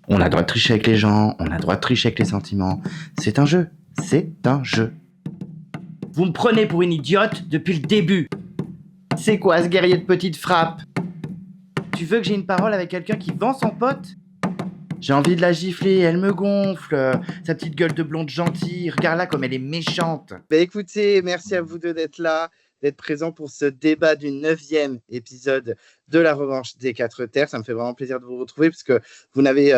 On a le droit de tricher avec les gens, on a le droit de tricher avec les sentiments. C'est un jeu. C'est un jeu. Vous me prenez pour une idiote depuis le début. C'est quoi ce guerrier de petite frappe? Tu veux que j'ai une parole avec quelqu'un qui vend son pote? J'ai envie de la gifler, elle me gonfle. Sa petite gueule de blonde gentille, regarde-la comme elle est méchante. Écoutez, merci à vous deux d'être là, d'être présents pour ce débat du 9e épisode de la revanche des quatre terres. Ça me fait vraiment plaisir de vous retrouver puisque vous n'avez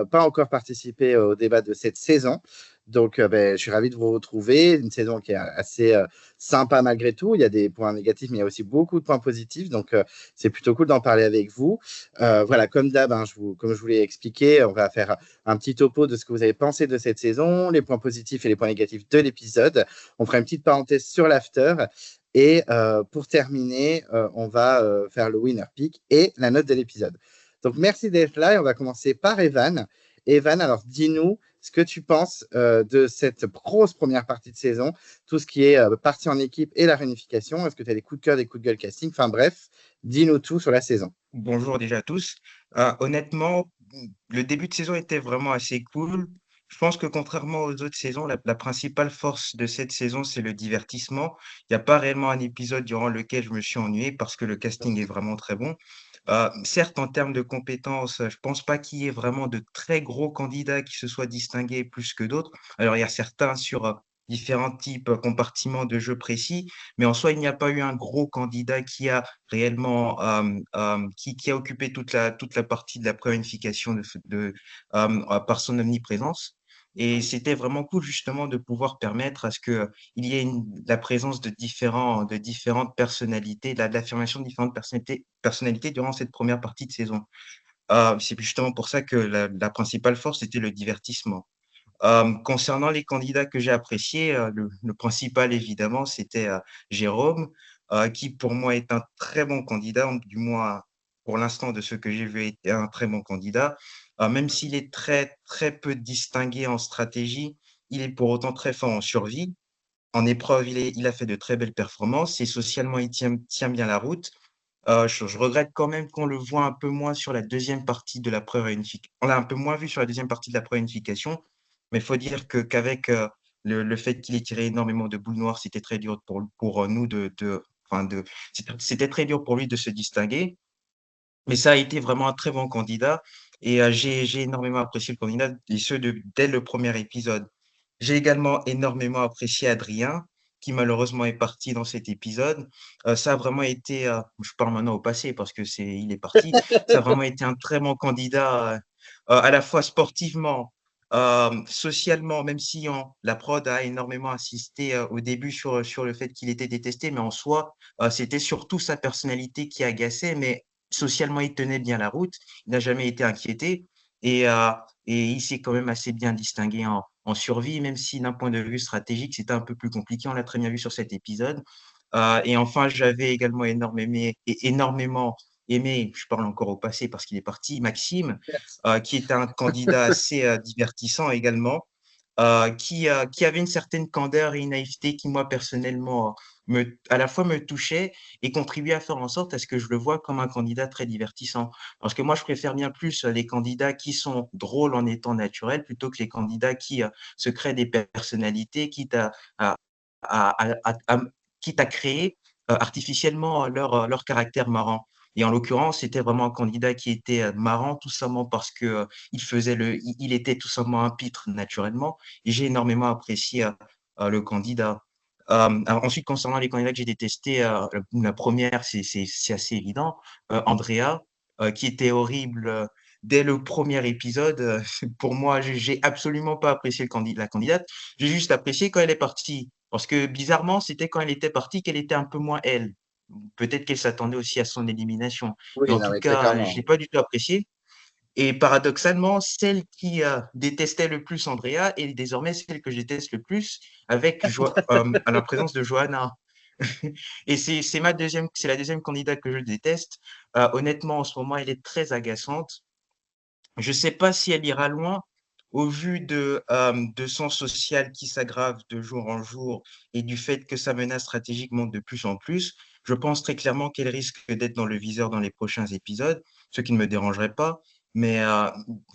pas encore participé au débat de cette saison. Donc, je suis ravi de vous retrouver. Une saison qui est assez sympa malgré tout. Il y a des points négatifs, mais il y a aussi beaucoup de points positifs. Donc, c'est plutôt cool d'en parler avec vous. Voilà, comme d'hab, hein, comme je vous l'ai expliqué, on va faire un petit topo de ce que vous avez pensé de cette saison, les points positifs et les points négatifs de l'épisode. On fera une petite parenthèse sur l'after. Et pour terminer, on va faire le winner pick et la note de l'épisode. Donc, merci d'être là et on va commencer par Evan. Evan, alors dis-nous ce que tu penses de cette grosse première partie de saison, tout ce qui est partie en équipe et la réunification. Est-ce que tu as des coups de cœur, des coups de gueule casting? Enfin bref, dis-nous tout sur la saison. Bonjour déjà à tous. Honnêtement, le début de saison était vraiment assez cool. Je pense que contrairement aux autres saisons, la principale force de cette saison, c'est le divertissement. Il n'y a pas réellement un épisode durant lequel je me suis ennuyé parce que le casting est vraiment très bon. Certes, en termes de compétences, je pense pas qu'il y ait vraiment de très gros candidats qui se soient distingués plus que d'autres. Alors, il y a certains sur différents types, compartiments de jeux précis, mais en soi, il n'y a pas eu un gros candidat qui a réellement, qui a occupé toute la partie de la planification par son omniprésence. Et c'était vraiment cool justement de pouvoir permettre à ce que il y ait la présence de différentes personnalités, de l'affirmation de différentes personnalités durant cette première partie de saison. C'est justement pour ça que la principale force, c'était le divertissement. Concernant les candidats que j'ai appréciés, le principal, évidemment, c'était Jérôme, qui pour moi est un très bon candidat, du moins pour l'instant de ce que j'ai vu, est un très bon candidat. Même s'il est très, très peu distingué en stratégie, il est pour autant très fort en survie. En épreuve, il a fait de très belles performances et socialement, tient bien la route. Je regrette quand même qu'on le voit un peu moins sur la deuxième partie de la pré-réunification. On l'a un peu moins vu sur la deuxième partie de la pré-réunification, mais il faut dire qu'avec le fait qu'il ait tiré énormément de boules noires, c'était très dur pour nous enfin c'était très dur pour lui de se distinguer. Mais ça a été vraiment un très bon candidat et j'ai énormément apprécié le candidat, et ce, dès le premier épisode. J'ai également énormément apprécié Adrien, qui malheureusement est parti dans cet épisode. Ça a vraiment été, je parle maintenant au passé parce que il est parti, ça a vraiment été un très bon candidat, à la fois sportivement, socialement, même si la prod a énormément insisté au début sur le fait qu'il était détesté, mais en soi, c'était surtout sa personnalité qui agaçait, mais socialement, il tenait bien la route, il n'a jamais été inquiété et, euh, et il s'est quand même assez bien distingué en survie, même si d'un point de vue stratégique, c'était un peu plus compliqué. On l'a très bien vu sur cet épisode. Et enfin, j'avais également énormément aimé, je parle encore au passé parce qu'il est parti, Maxime, qui est un candidat assez divertissant également, qui avait une certaine candeur et une naïveté qui, moi, personnellement, à la fois me touchait et contribuait à faire en sorte à ce que je le vois comme un candidat très divertissant. Parce que moi, je préfère bien plus les candidats qui sont drôles en étant naturels plutôt que les candidats qui se créent des personnalités, à, à quitte à créer artificiellement leur caractère marrant. Et en l'occurrence, c'était vraiment un candidat qui était marrant, tout simplement parce que il était tout simplement un pitre naturellement. Et j'ai énormément apprécié le candidat. Alors ensuite, concernant les candidats que j'ai détestés, la première, c'est assez évident, Andrea, qui était horrible dès le premier épisode. Pour moi, j'ai absolument pas apprécié la candidate. J'ai juste apprécié quand elle est partie. Parce que bizarrement, c'était quand elle était partie qu'elle était un peu moins elle. Peut-être qu'elle s'attendait aussi à son élimination. Mais Oui, en non, tout mais très cas, je clairement. l'ai pas du tout apprécié. Et paradoxalement, celle qui détestait le plus Andrea est désormais celle que je déteste le plus à la présence de Johanna. Et c'est la deuxième candidate que je déteste. Honnêtement, en ce moment, elle est très agaçante. Je ne sais pas si elle ira loin au vu de son social qui s'aggrave de jour en jour et du fait que sa menace stratégique monte de plus en plus. Je pense très clairement qu'elle risque d'être dans le viseur dans les prochains épisodes, ce qui ne me dérangerait pas. Mais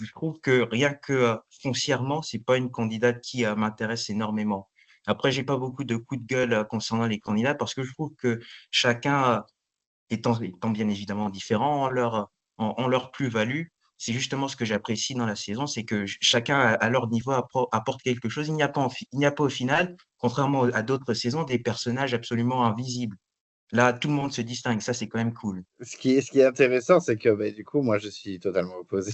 je trouve que rien que foncièrement, c'est pas une candidate qui m'intéresse énormément. Après, j'ai pas beaucoup de coups de gueule concernant les candidats parce que je trouve que chacun étant bien évidemment différents en leur plus-value. C'est justement ce que j'apprécie dans la saison, c'est que chacun à leur niveau apporte quelque chose. Il n'y a pas au final, contrairement à d'autres saisons, des personnages absolument invisibles. Là, tout le monde se distingue, ça c'est quand même cool. Ce qui est intéressant, c'est que du coup, moi, je suis totalement opposé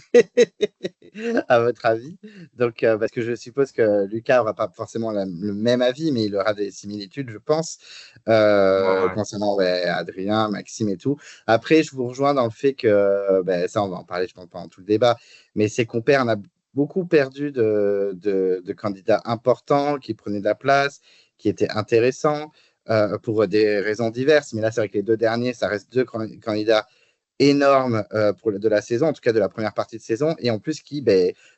à votre avis. Donc, parce que je suppose que Lucas n'aura pas forcément le même avis, mais il aura des similitudes, je pense, Ouais, concernant Adrien, Maxime et tout. Après, je vous rejoins dans le fait que, ça, on va en parler, je pense, pendant tout le débat, mais c'est on a beaucoup perdu de candidats importants qui prenaient de la place, qui étaient intéressants pour des raisons diverses. Mais là, c'est vrai que les deux derniers, ça reste deux candidats énormes de la saison, en tout cas de la première partie de saison, et en plus qui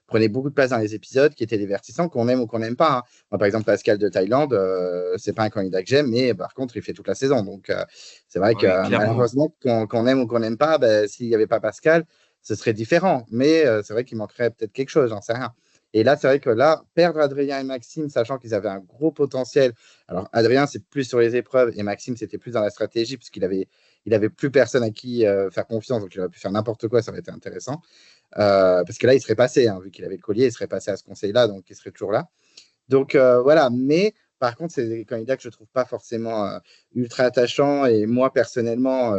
prenaient beaucoup de place dans les épisodes, qui étaient divertissants, qu'on aime ou qu'on n'aime pas. Hein. Moi, par exemple, Pascal de Thaïlande, c'est pas un candidat que j'aime, mais par contre, il fait toute la saison. Donc, c'est vrai que oui, clairement. malheureusement, qu'on aime ou qu'on n'aime pas, s'il n'y avait pas Pascal, ce serait différent. Mais c'est vrai qu'il manquerait peut-être quelque chose, j'en sais rien. Et là, c'est vrai que là, perdre Adrien et Maxime, sachant qu'ils avaient un gros potentiel. Alors, Adrien, c'est plus sur les épreuves et Maxime, c'était plus dans la stratégie, puisqu'il avait plus personne à qui faire confiance, donc il aurait pu faire n'importe quoi, ça aurait été intéressant. Parce que là, il serait passé, hein, vu qu'il avait le collier, il serait passé à ce conseil-là, donc il serait toujours là. Donc voilà, mais par contre, c'est des candidats que je ne trouve pas forcément ultra attachants, et moi, personnellement,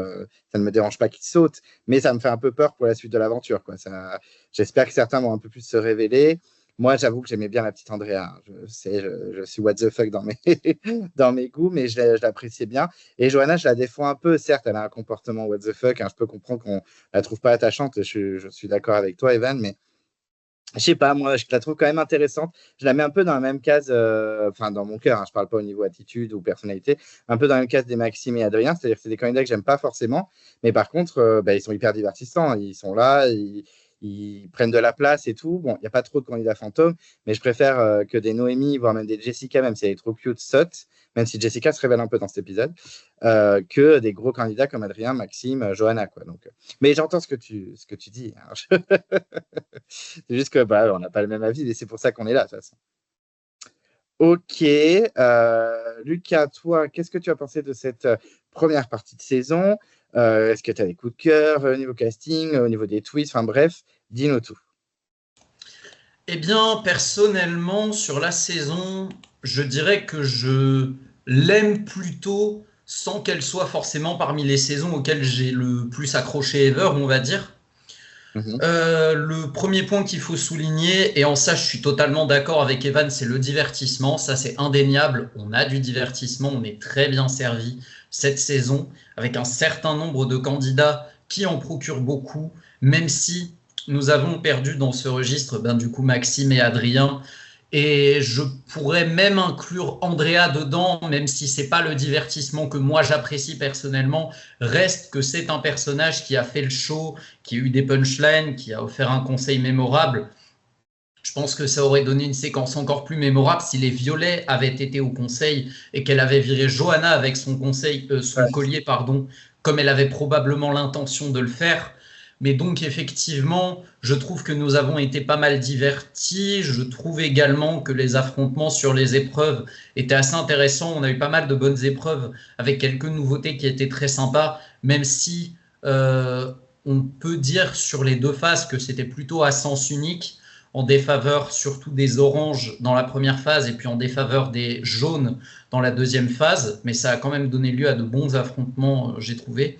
ça ne me dérange pas qu'ils sautent, mais ça me fait un peu peur pour la suite de l'aventure. Quoi. J'espère que certains vont un peu plus se révéler. Moi, j'avoue que j'aimais bien la petite Andrea. Hein. Je suis what the fuck dans mes, dans mes goûts, mais je l'appréciais bien. Et Johanna, je la défends un peu. Certes, elle a un comportement what the fuck. Hein, je peux comprendre qu'on la trouve pas attachante. Je suis d'accord avec toi, Evan, mais je sais pas, moi, je la trouve quand même intéressante. Je la mets un peu dans la même case, enfin, dans mon cœur, hein, je parle pas au niveau attitude ou personnalité, un peu dans la même case des Maxime et Adrien, c'est-à-dire que c'est des candidats que j'aime pas forcément, mais par contre, ils sont hyper divertissants, ils sont là, ils prennent de la place et tout. Bon, il n'y a pas trop de candidats fantômes, mais je préfère que des Noémie, voire même des Jessica, même si elle est trop cute, saute, même si Jessica se révèle un peu dans cet épisode, que des gros candidats comme Adrien, Maxime, Johanna, quoi. Donc, mais j'entends ce que tu dis. Hein. C'est juste que on n'a pas le même avis, et c'est pour ça qu'on est là, de toute façon. Ok. Lucas, toi, qu'est-ce que tu as pensé de cette première partie de saison? Est-ce que tu as des coups de cœur au niveau casting, au niveau des twists? Enfin bref, dis-nous tout. Eh bien, personnellement, sur la saison, je dirais que je l'aime plutôt sans qu'elle soit forcément parmi les saisons auxquelles j'ai le plus accroché ever, on va dire. Mhm. Le premier point qu'il faut souligner, et en ça je suis totalement d'accord avec Evan, c'est le divertissement. Ça c'est indéniable. On a du divertissement, on est très bien servi cette saison avec un certain nombre de candidats qui en procurent beaucoup, même si nous avons perdu dans ce registre du coup Maxime et Adrien. Et je pourrais même inclure Andrea dedans, même si c'est pas le divertissement que moi j'apprécie personnellement. Reste que c'est un personnage qui a fait le show, qui a eu des punchlines, qui a offert un conseil mémorable. Je pense que ça aurait donné une séquence encore plus mémorable si les violets avaient été au conseil et qu'elle avait viré Johanna avec son Ouais. collier, pardon, comme elle avait probablement l'intention de le faire. Mais donc effectivement, je trouve que nous avons été pas mal divertis. Je trouve également que les affrontements sur les épreuves étaient assez intéressants. On a eu pas mal de bonnes épreuves avec quelques nouveautés qui étaient très sympas, même si on peut dire sur les deux phases que c'était plutôt à sens unique, en défaveur surtout des oranges dans la première phase et puis en défaveur des jaunes dans la deuxième phase. Mais ça a quand même donné lieu à de bons affrontements, j'ai trouvé.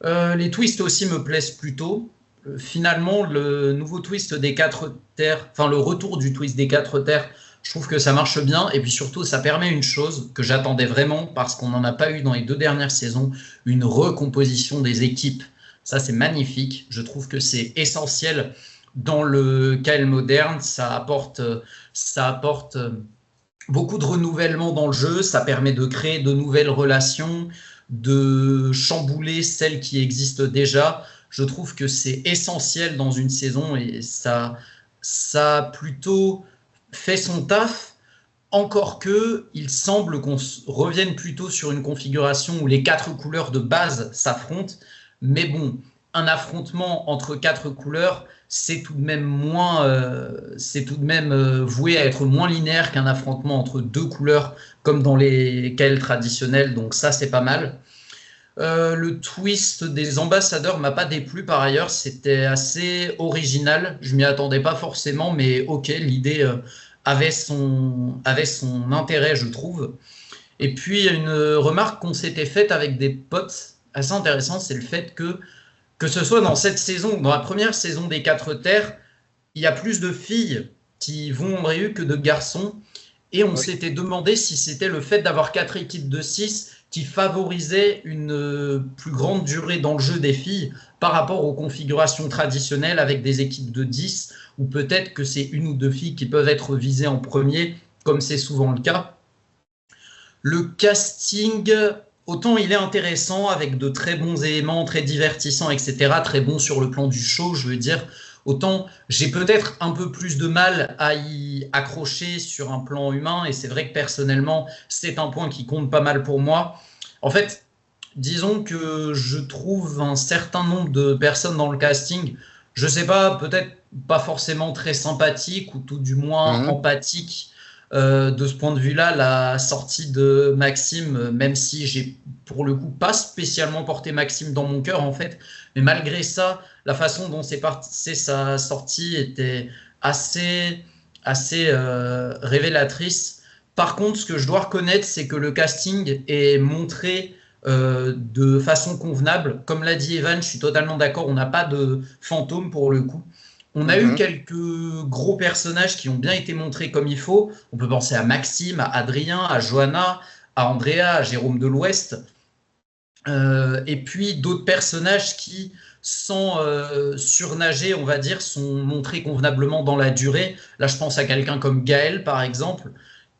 Les twists aussi me plaisent plutôt. Finalement, le nouveau twist des quatre terres, enfin le retour du twist des quatre terres, je trouve que ça marche bien. Et puis surtout, ça permet une chose que j'attendais vraiment parce qu'on n'en a pas eu dans les deux dernières saisons, une recomposition des équipes. Ça, c'est magnifique. Je trouve que c'est essentiel dans le KL moderne. Ça apporte beaucoup de renouvellement dans le jeu. Ça permet de créer de nouvelles relations, de chambouler celles qui existent déjà. Je trouve que c'est essentiel dans une saison et ça a plutôt fait son taf. Encore que, il semble qu'on revienne plutôt sur une configuration où les quatre couleurs de base s'affrontent. Mais bon, un affrontement entre quatre couleurs, c'est tout de même voué à être moins linéaire qu'un affrontement entre deux couleurs comme dans les KL traditionnels, donc ça c'est pas mal. Le twist des ambassadeurs m'a pas déplu par ailleurs, c'était assez original, je m'y attendais pas forcément, mais ok, l'idée avait son intérêt, je trouve. Et puis une remarque qu'on s'était faite avec des potes assez intéressante, c'est le fait que ce soit dans cette saison, dans la première saison des Quatre Terres, il y a plus de filles qui vont en Brieuc que de garçons. Et on s'était demandé si c'était le fait d'avoir 4 équipes de 6 qui favorisait une plus grande durée dans le jeu des filles par rapport aux configurations traditionnelles avec des équipes de 10, ou peut-être que c'est une ou deux filles qui peuvent être visées en premier, comme c'est souvent le cas. Le casting, autant il est intéressant avec de très bons éléments, très divertissants, etc., très bon sur le plan du show, je veux dire, autant j'ai peut-être un peu plus de mal à y accrocher sur un plan humain, et c'est vrai que personnellement, c'est un point qui compte pas mal pour moi. En fait, disons que je trouve un certain nombre de personnes dans le casting, je sais pas, peut-être pas forcément très sympathiques, ou tout du moins empathiques. De ce point de vue-là, la sortie de Maxime, même si j'ai pour le coup pas spécialement porté Maxime dans mon cœur en fait, mais malgré ça, la façon dont c'est passé sa sortie était assez révélatrice. Par contre, ce que je dois reconnaître, c'est que le casting est montré de façon convenable. Comme l'a dit Evan, je suis totalement d'accord, on n'a pas de fantôme pour le coup. On a eu quelques gros personnages qui ont bien été montrés comme il faut. On peut penser à Maxime, à Adrien, à Johanna, à Andrea, à Jérôme de l'Ouest. Et puis d'autres personnages qui, sans surnager, on va dire, sont montrés convenablement dans la durée. Là, je pense à quelqu'un comme Gaëlle, par exemple,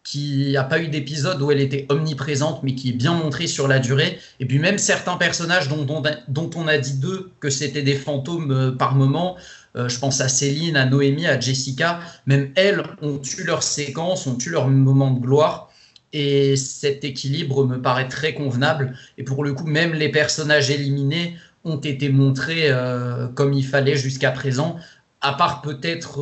qui n'a pas eu d'épisode où elle était omniprésente, mais qui est bien montrée sur la durée. Et puis même certains personnages dont on a dit d'eux que c'était des fantômes par moment. Je pense à Céline, à Noémie, à Jessica. Même elles ont eu leurs séquences, ont eu leur moment de gloire. Et cet équilibre me paraît très convenable. Et pour le coup, même les personnages éliminés ont été montrés comme il fallait jusqu'à présent. À part peut-être...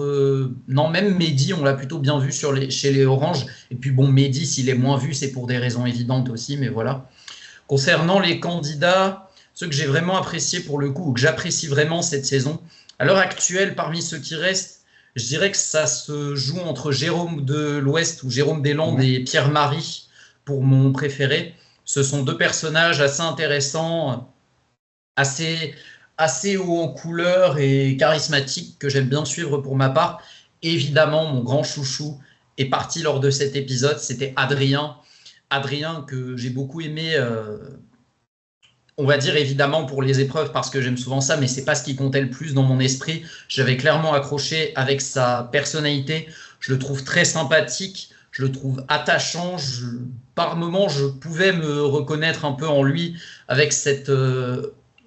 non, même Mehdi, on l'a plutôt bien vu chez les Oranges. Et puis bon, Mehdi, s'il est moins vu, c'est pour des raisons évidentes aussi, mais voilà. Concernant les candidats, ceux que j'ai vraiment appréciés pour le coup, ou que j'apprécie vraiment cette saison, à l'heure actuelle, parmi ceux qui restent, je dirais que ça se joue entre Jérôme de l'Ouest ou Jérôme des Landes et Pierre-Marie pour mon préféré. Ce sont deux personnages assez intéressants, assez haut en couleur et charismatiques que j'aime bien suivre pour ma part. Évidemment, mon grand chouchou est parti lors de cet épisode, c'était Adrien. Adrien que j'ai beaucoup aimé, on va dire évidemment pour les épreuves parce que j'aime souvent ça, mais c'est pas ce qui comptait le plus dans mon esprit. J'avais clairement accroché avec sa personnalité. Je le trouve très sympathique, je le trouve attachant. Par moments, je pouvais me reconnaître un peu en lui avec cette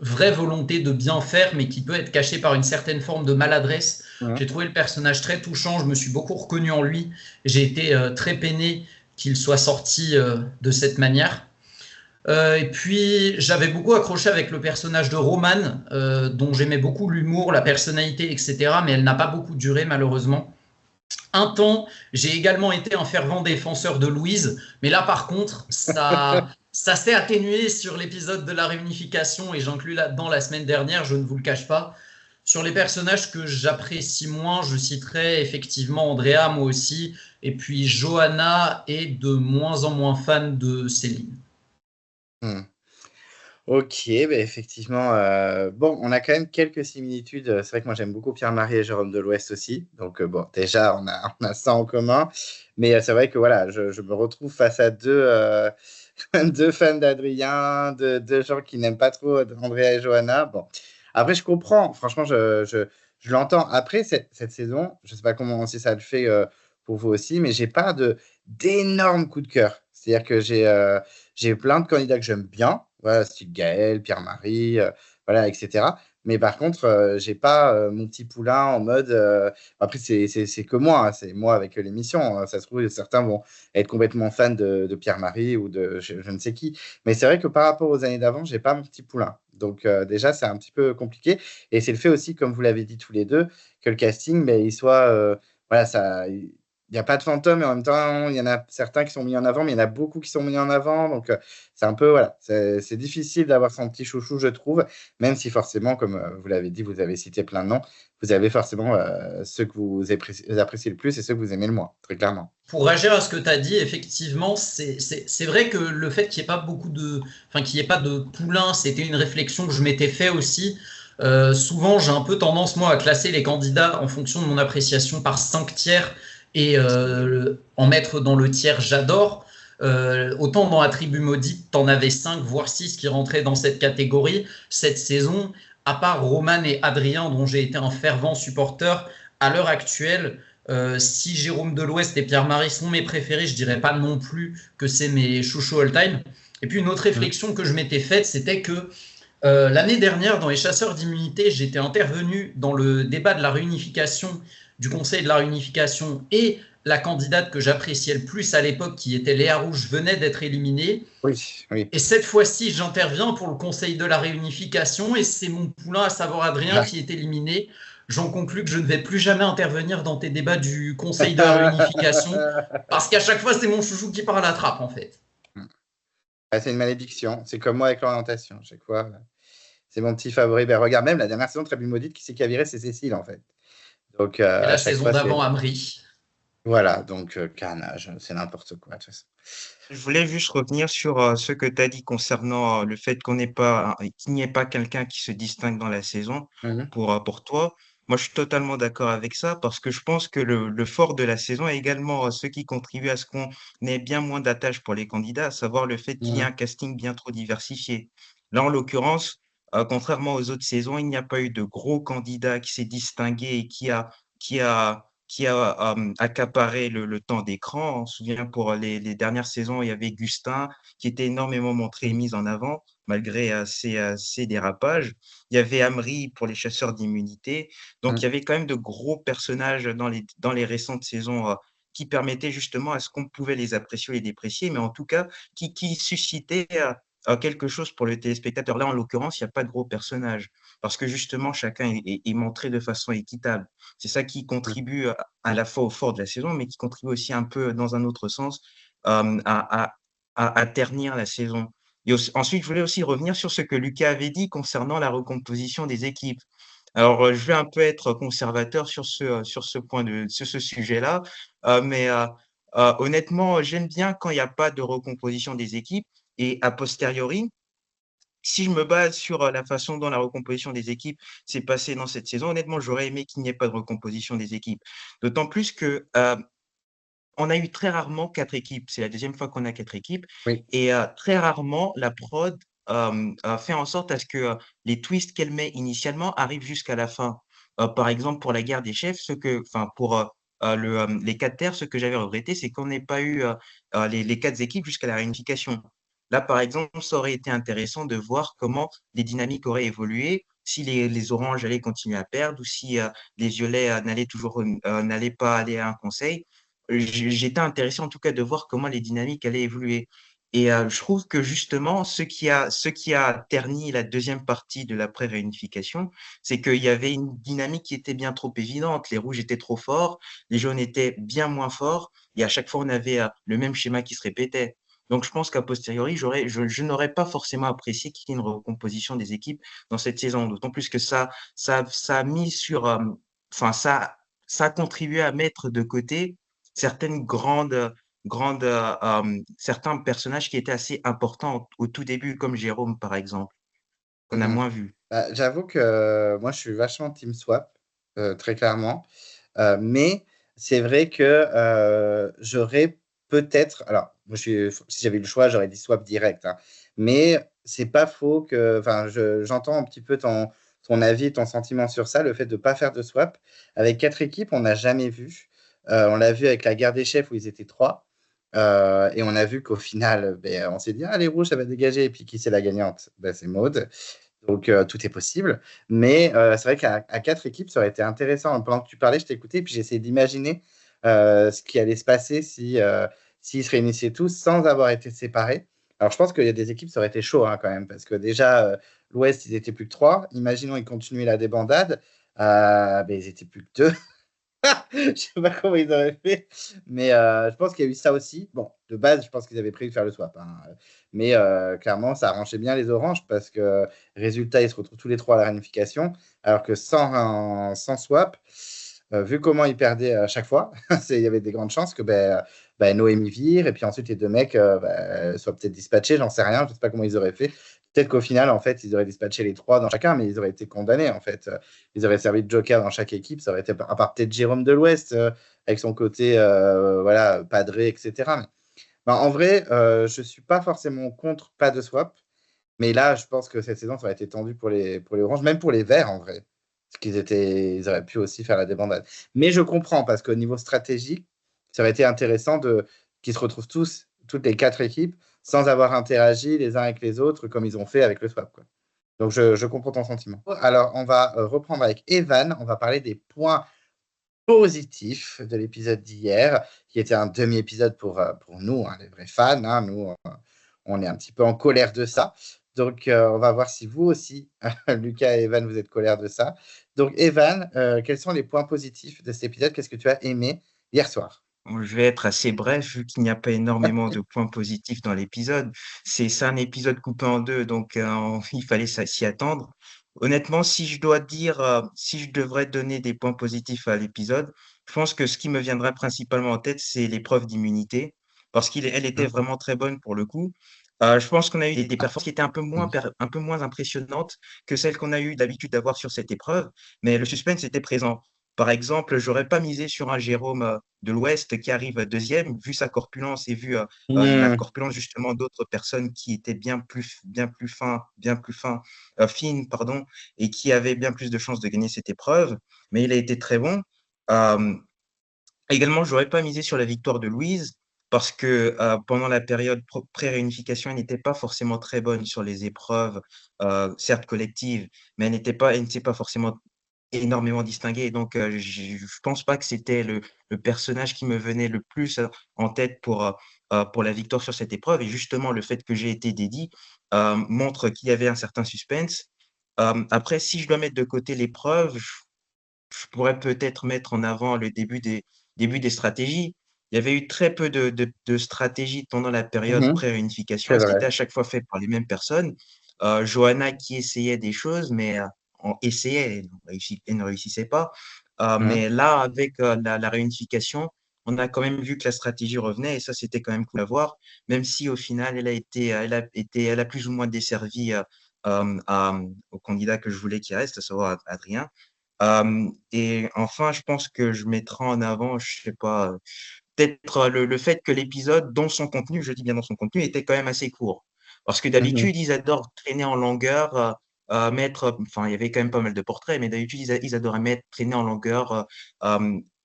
vraie volonté de bien faire, mais qui peut être cachée par une certaine forme de maladresse. J'ai trouvé le personnage très touchant, je me suis beaucoup reconnu en lui. J'ai été très peiné qu'il soit sorti de cette manière. Et puis, j'avais beaucoup accroché avec le personnage de Romane, dont j'aimais beaucoup l'humour, la personnalité, etc. Mais elle n'a pas beaucoup duré, malheureusement. Un temps, j'ai également été un fervent défenseur de Louise. Mais là, par contre, ça s'est atténué sur l'épisode de la réunification. Et j'inclus là-dedans la semaine dernière, je ne vous le cache pas. Sur les personnages que j'apprécie moins, je citerai effectivement Andrea, moi aussi. Et puis, Johanna est de moins en moins fan de Céline. Ok, bah effectivement, bon, on a quand même quelques similitudes. C'est vrai que moi j'aime beaucoup Pierre-Marie et Jérôme de l'Ouest aussi. Donc bon, déjà on a ça en commun. Mais c'est vrai que voilà, je me retrouve face à deux fans d'Adrien, deux gens qui n'aiment pas trop Andrea et Johanna. Bon, après je comprends, franchement je l'entends. Après cette saison, je sais pas comment si ça le fait pour vous aussi, mais j'ai pas d'énormes coups de cœur. C'est-à-dire que j'ai plein de candidats que j'aime bien. Voilà, style Gaël, Pierre-Marie, voilà, etc. Mais par contre, j'ai pas mon petit poulain en mode. Après, c'est que moi, hein, c'est moi avec l'émission, hein. Ça se trouve, certains vont être complètement fans de Pierre-Marie ou de je ne sais qui. Mais c'est vrai que par rapport aux années d'avant, j'ai pas mon petit poulain. Donc déjà, c'est un petit peu compliqué. Et c'est le fait aussi, comme vous l'avez dit tous les deux, que le casting, mais il soit. Voilà, ça. Il n'y a pas de fantôme, mais en même temps, il y en a certains qui sont mis en avant, mais il y en a beaucoup qui sont mis en avant. Donc, c'est un peu, voilà, c'est difficile d'avoir son petit chouchou, je trouve, même si forcément, comme vous l'avez dit, vous avez cité plein de noms, vous avez forcément ceux que vous appréciez le plus et ceux que vous aimez le moins, très clairement. Pour réagir à ce que tu as dit, effectivement, c'est vrai que le fait qu'il n'y ait pas qu'il n'y ait pas de poulain, c'était une réflexion que je m'étais fait aussi. Souvent, j'ai un peu tendance, moi, à classer les candidats en fonction de mon appréciation par 5 tiers et en mettre dans le tiers j'adore. Autant dans la tribu maudite, t'en avais 5 voire 6 qui rentraient dans cette catégorie cette saison, à part Roman et Adrien, dont j'ai été un fervent supporter. À l'heure actuelle, si Jérôme Delouest et Pierre-Marie sont mes préférés, je dirais pas non plus que c'est mes chouchous all-time. Et puis une autre réflexion que je m'étais faite, c'était que l'année dernière, dans les chasseurs d'immunité, j'étais intervenu dans le débat de la réunification, du Conseil de la réunification, et la candidate que j'appréciais le plus à l'époque, qui était Léa Rouge, venait d'être éliminée. Oui, oui. Et cette fois-ci, j'interviens pour le Conseil de la réunification, et c'est mon poulain, à savoir Adrien, qui est éliminé. J'en conclus que je ne vais plus jamais intervenir dans tes débats du Conseil de la réunification, parce qu'à chaque fois, c'est mon chouchou qui part à la trappe, en fait. C'est une malédiction. C'est comme moi avec l'orientation. Chaque fois, c'est mon petit favori. Ben, regarde, même la dernière saison de Tribu Maudite, qui s'est viré, c'est Cécile, en fait. Donc, Et à la chaque saison fois, d'avant, c'est. Amri. Voilà, donc carnage, c'est n'importe quoi, de toute façon. Je voulais juste revenir sur ce que tu as dit concernant le fait qu'il n'y ait pas quelqu'un qui se distingue dans la saison Mhm. pour toi. Moi, je suis totalement d'accord avec ça parce que je pense que le fort de la saison est également ce qui contribue à ce qu'on ait bien moins d'attaches pour les candidats, à savoir le fait qu'il y ait un Mhm. casting bien trop diversifié. Là, en l'occurrence, contrairement aux autres saisons, il n'y a pas eu de gros candidat qui s'est distingué et qui a accaparé le temps d'écran. On se souvient pour les dernières saisons, il y avait Gustin qui était énormément montré et mis en avant malgré ses dérapages. Il y avait Amri pour les chasseurs d'immunité. Donc, il y Mhm. avait quand même de gros personnages dans les récentes saisons qui permettaient justement à ce qu'on pouvait les apprécier ou les déprécier, mais en tout cas, qui suscitaient quelque chose pour le téléspectateur. Là, en l'occurrence, il n'y a pas de gros personnages parce que justement, chacun est montré de façon équitable. C'est ça qui contribue à la fois au fort de la saison, mais qui contribue aussi un peu dans un autre sens à ternir la saison. Et ensuite, je voulais aussi revenir sur ce que Lucas avait dit concernant la recomposition des équipes. Alors, je vais un peu être conservateur sur ce sujet-là, mais honnêtement, j'aime bien quand il n'y a pas de recomposition des équipes. Et a posteriori, si je me base sur la façon dont la recomposition des équipes s'est passée dans cette saison, honnêtement, j'aurais aimé qu'il n'y ait pas de recomposition des équipes. D'autant plus que on a eu très rarement 4 équipes. C'est la deuxième fois qu'on a 4 équipes. Oui. Et très rarement, la prod fait en sorte à ce que les twists qu'elle met initialement arrivent jusqu'à la fin. Par exemple, pour la guerre des chefs, pour les 4 terres, ce que j'avais regretté, c'est qu'on n'ait pas eu les 4 équipes jusqu'à la réunification. Là, par exemple, ça aurait été intéressant de voir comment les dynamiques auraient évolué, si les oranges allaient continuer à perdre ou si les violets n'allaient pas aller à un conseil. J'étais intéressé en tout cas de voir comment les dynamiques allaient évoluer. Et je trouve que justement, ce qui a terni la deuxième partie de l'après-réunification, c'est qu'il y avait une dynamique qui était bien trop évidente. Les rouges étaient trop forts, les jaunes étaient bien moins forts, et à chaque fois, on avait le même schéma qui se répétait. Donc, je pense qu'à posteriori, je n'aurais pas forcément apprécié qu'il y ait une recomposition des équipes dans cette saison. D'autant plus que ça a mis ça a contribué à mettre de côté certains personnages qui étaient assez importants au tout début, comme Jérôme, par exemple, qu'on a Mhm. moins vu. Bah, j'avoue que moi, je suis vachement team swap, très clairement. Mais c'est vrai que j'aurais peut-être. Alors, moi, si j'avais eu le choix, j'aurais dit swap direct, hein. Mais c'est pas faux que. Enfin, j'entends un petit peu ton avis, ton sentiment sur ça, le fait de ne pas faire de swap. Avec 4 équipes, on n'a jamais vu. On l'a vu avec la guerre des chefs où ils étaient 3. Et on a vu qu'au final, ben, on s'est dit, ah, les rouges, ça va dégager. Et puis, qui c'est la gagnante? Ben, c'est Maud. Donc, tout est possible. Mais c'est vrai qu'à 4 équipes, ça aurait été intéressant. Pendant que tu parlais, je t'écoutais, puis j'essayais d'imaginer ce qui allait se passer s'ils se réunissaient tous sans avoir été séparés. Alors, je pense qu'il y a des équipes, ça aurait été chaud quand même, parce que déjà, l'Ouest, ils étaient plus que 3. Imaginons, ils continuaient la débandade. Ben, ils étaient plus que 2. Je sais pas comment ils auraient fait, mais je pense qu'il y a eu ça aussi. Bon, de base, je pense qu'ils avaient prévu de faire le swap, hein, mais clairement, ça arrangeait bien les oranges parce que résultat, ils se retrouvent tous les 3 à la réunification, alors que sans swap, vu comment ils perdaient à chaque fois, il y avait des grandes chances que Noémie vire et puis ensuite les 2 mecs soient peut-être dispatchés, j'en sais rien, je sais pas comment ils auraient fait. Peut-être qu'au final, en fait, ils auraient dispatché les 3 dans chacun, mais ils auraient été condamnés, en fait. Ils auraient servi de joker dans chaque équipe. Ça aurait été, à part peut-être Jérôme de l'Ouest, avec son côté, voilà, padré, etc. Mais, en vrai, je ne suis pas forcément contre pas de swap. Mais là, je pense que cette saison, ça aurait été tendu pour les Oranges, même pour les Verts, en vrai. Parce ils auraient pu aussi faire la débandade. Mais je comprends, parce qu'au niveau stratégique, ça aurait été intéressant qu'ils se retrouvent toutes les 4 équipes, sans avoir interagi les uns avec les autres, comme ils ont fait avec le swap, quoi. Donc, je comprends ton sentiment. Alors, on va reprendre avec Evan. On va parler des points positifs de l'épisode d'hier, qui était un demi-épisode pour nous, hein, les vrais fans. Hein. Nous, on est un petit peu en colère de ça. Donc, on va voir si vous aussi, Lucas et Evan, vous êtes colère de ça. Donc, Evan, quels sont les points positifs de cet épisode? Qu'est-ce que tu as aimé hier soir? Je vais être assez bref vu qu'il n'y a pas énormément de points positifs dans l'épisode. C'est un épisode coupé en 2, donc il fallait s'y attendre. Honnêtement, si je devrais donner des points positifs à l'épisode, je pense que ce qui me viendrait principalement en tête, c'est l'épreuve d'immunité, parce qu'elle était vraiment très bonne pour le coup. Je pense qu'on a eu des performances qui étaient un peu moins impressionnantes que celles qu'on a eu d'habitude d'avoir sur cette épreuve, mais le suspense était présent. Par exemple, j'aurais pas misé sur un Jérôme de l'Ouest qui arrive deuxième, vu sa corpulence et vu la corpulence justement d'autres personnes qui étaient fines, pardon, et qui avaient bien plus de chances de gagner cette épreuve. Mais il a été très bon. Euh, Également, j'aurais pas misé sur la victoire de Louise parce que pendant la période pré-réunification, elle n'était pas forcément très bonne sur les épreuves, certes collectives, mais elle n'était pas forcément énormément distinguée. Et donc, je pense pas que c'était le personnage qui me venait le plus en tête pour la victoire sur cette épreuve. Et justement, le fait que j'ai été dédié montre qu'il y avait un certain suspense. Après, si je dois mettre de côté l'épreuve, je pourrais peut-être mettre en avant le début des stratégies. Il y avait eu très peu de stratégies pendant la période Mhm. pré-réunification C'est et c'était vrai. à chaque fois fait par les mêmes personnes. Johanna qui essayait des choses, mais essayait et ne réussissait pas. Mhm. Mais là, avec la réunification, on a quand même vu que la stratégie revenait et ça, c'était quand même cool à voir, même si au final, elle a plus ou moins desservi au candidat que je voulais qu'il reste, à savoir Adrien. Et enfin, je pense que je mettrai en avant, je sais pas, peut-être le fait que l'épisode, dans son contenu, je dis bien dans son contenu, était quand même assez court. Parce que Mhm. d'habitude, ils adorent traîner en longueur, enfin, il y avait quand même pas mal de portraits, mais d'habitude, ils adoraient traîner en longueur,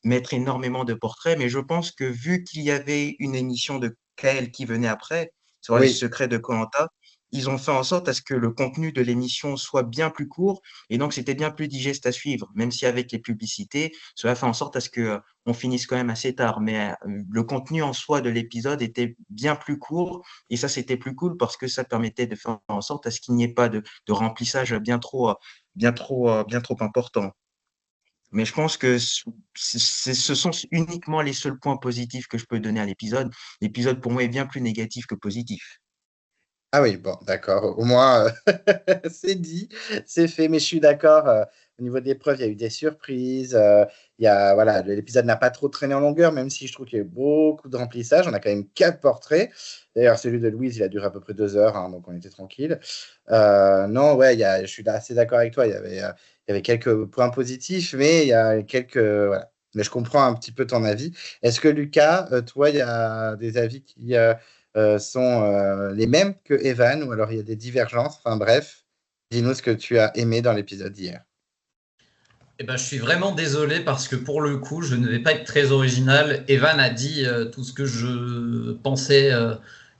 mettre énormément de portraits. Mais je pense que vu qu'il y avait une émission de Kael qui venait après, sur les Oui. secrets de koh ils ont fait en sorte à ce que le contenu de l'émission soit bien plus court et donc c'était bien plus digeste à suivre, même si avec les publicités, cela fait en sorte à ce que on finisse quand même assez tard. Mais le contenu en soi de l'épisode était bien plus court et ça c'était plus cool parce que ça permettait de faire en sorte à ce qu'il n'y ait pas de remplissage bien trop important. Mais je pense que ce sont uniquement les seuls points positifs que je peux donner à l'épisode. L'épisode pour moi est bien plus négatif que positif. Ah oui, bon, d'accord. Au moins, c'est dit, c'est fait. Mais je suis d'accord. Au niveau de l'épreuve, il y a eu des surprises. Voilà, l'épisode n'a pas trop traîné en longueur, même si je trouve qu'il y a eu beaucoup de remplissage. On a quand même 4 portraits. D'ailleurs, celui de Louise, il a duré à peu près 2 heures, hein, donc on était tranquille. Non, ouais, je suis assez d'accord avec toi. Il y avait quelques points positifs, mais il y a quelques. Voilà. Mais je comprends un petit peu ton avis. Est-ce que Lucas, toi, il y a des avis qui sont les mêmes que Evan, ou alors il y a des divergences. Enfin bref, dis-nous ce que tu as aimé dans l'épisode d'hier. Eh ben, je suis vraiment désolé parce que pour le coup, je ne vais pas être très original. Evan a dit tout ce que je pensais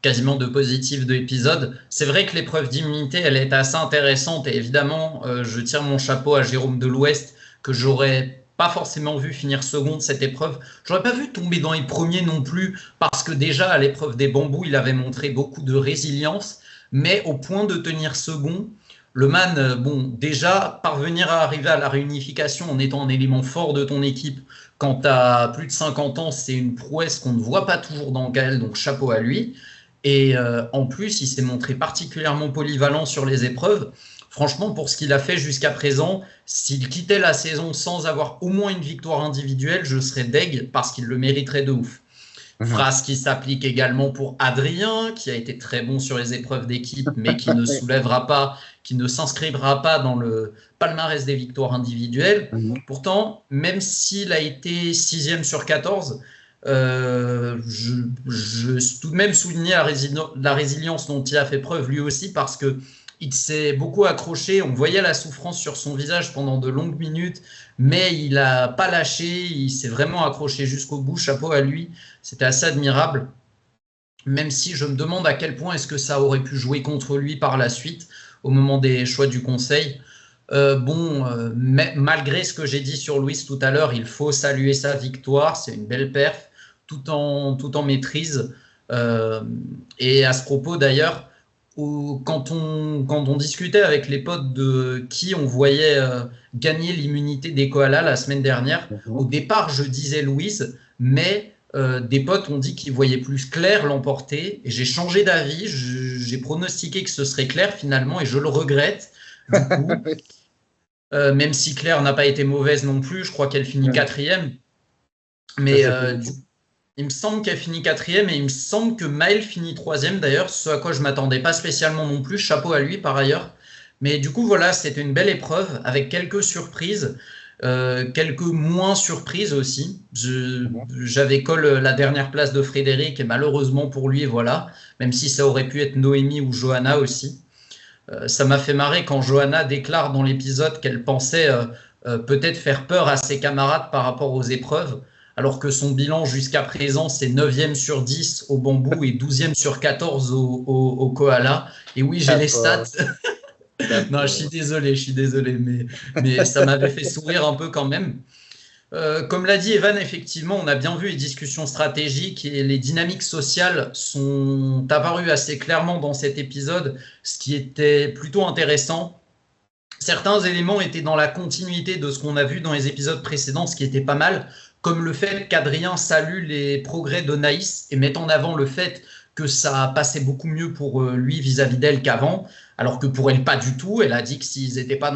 quasiment 2 positifs de l'épisode. C'est vrai que l'épreuve d'immunité, elle est assez intéressante et évidemment, je tire mon chapeau à Jérôme de l'Ouest que j'aurais pas forcément vu finir second de cette épreuve. J'aurais pas vu tomber dans les premiers non plus parce que déjà à l'épreuve des bambous, il avait montré beaucoup de résilience, mais au point de tenir second, le man, bon, déjà parvenir à arriver à la réunification en étant un élément fort de ton équipe quand tu as plus de 50 ans, c'est une prouesse qu'on ne voit pas toujours dans Gaël, donc chapeau à lui. Et en plus, il s'est montré particulièrement polyvalent sur les épreuves. Franchement, pour ce qu'il a fait jusqu'à présent, s'il quittait la saison sans avoir au moins une victoire individuelle, je serais deg parce qu'il le mériterait de ouf. Phrase qui s'applique également pour Adrien, qui a été très bon sur les épreuves d'équipe, mais qui ne soulèvera pas, qui ne s'inscrira pas dans le palmarès des victoires individuelles. Pourtant, même s'il a été 6e sur 14, je tout de même souligner la résilience dont il a fait preuve lui aussi, parce que il s'est beaucoup accroché, on voyait la souffrance sur son visage pendant de longues minutes, mais il n'a pas lâché, il s'est vraiment accroché jusqu'au bout, chapeau à lui, c'était assez admirable, même si je me demande à quel point est-ce que ça aurait pu jouer contre lui par la suite, au moment des choix du conseil. Malgré ce que j'ai dit sur Louis tout à l'heure, il faut saluer sa victoire, c'est une belle perf, tout en maîtrise, et à ce propos d'ailleurs, quand on discutait avec les potes de qui on voyait gagner l'immunité des koalas la semaine dernière, au départ je disais Louise, mais des potes ont dit qu'ils voyaient plus Claire l'emporter et j'ai changé d'avis, j'ai pronostiqué que ce serait Claire finalement et je le regrette du coup, même si Claire n'a pas été mauvaise non plus, je crois qu'elle finit 4e, mais il me semble qu'elle finit 4e et il me semble que Maël finit 3e d'ailleurs, ce à quoi je ne m'attendais pas spécialement non plus, chapeau à lui par ailleurs. Mais du coup, voilà, c'était une belle épreuve avec quelques surprises, quelques moins surprises aussi. J'avais colle la dernière place de Frédéric et malheureusement pour lui, voilà, même si ça aurait pu être Noémie ou Johanna aussi. Ça m'a fait marrer quand Johanna déclare dans l'épisode qu'elle pensait peut-être faire peur à ses camarades par rapport aux épreuves, alors que son bilan jusqu'à présent, c'est 9e sur 10 au bambou et 12e sur 14 au koala. Et oui, j'ai les stats. Non, je suis désolé, mais ça m'avait fait sourire un peu quand même. Comme l'a dit Evan, effectivement, on a bien vu les discussions stratégiques et les dynamiques sociales sont apparues assez clairement dans cet épisode, ce qui était plutôt intéressant. Certains éléments étaient dans la continuité de ce qu'on a vu dans les épisodes précédents, ce qui était pas mal, comme le fait qu'Adrien salue les progrès de Naïs et met en avant le fait que ça passait beaucoup mieux pour lui vis-à-vis d'elle qu'avant, alors que pour elle, pas du tout. Elle a dit que s'ils n'étaient pas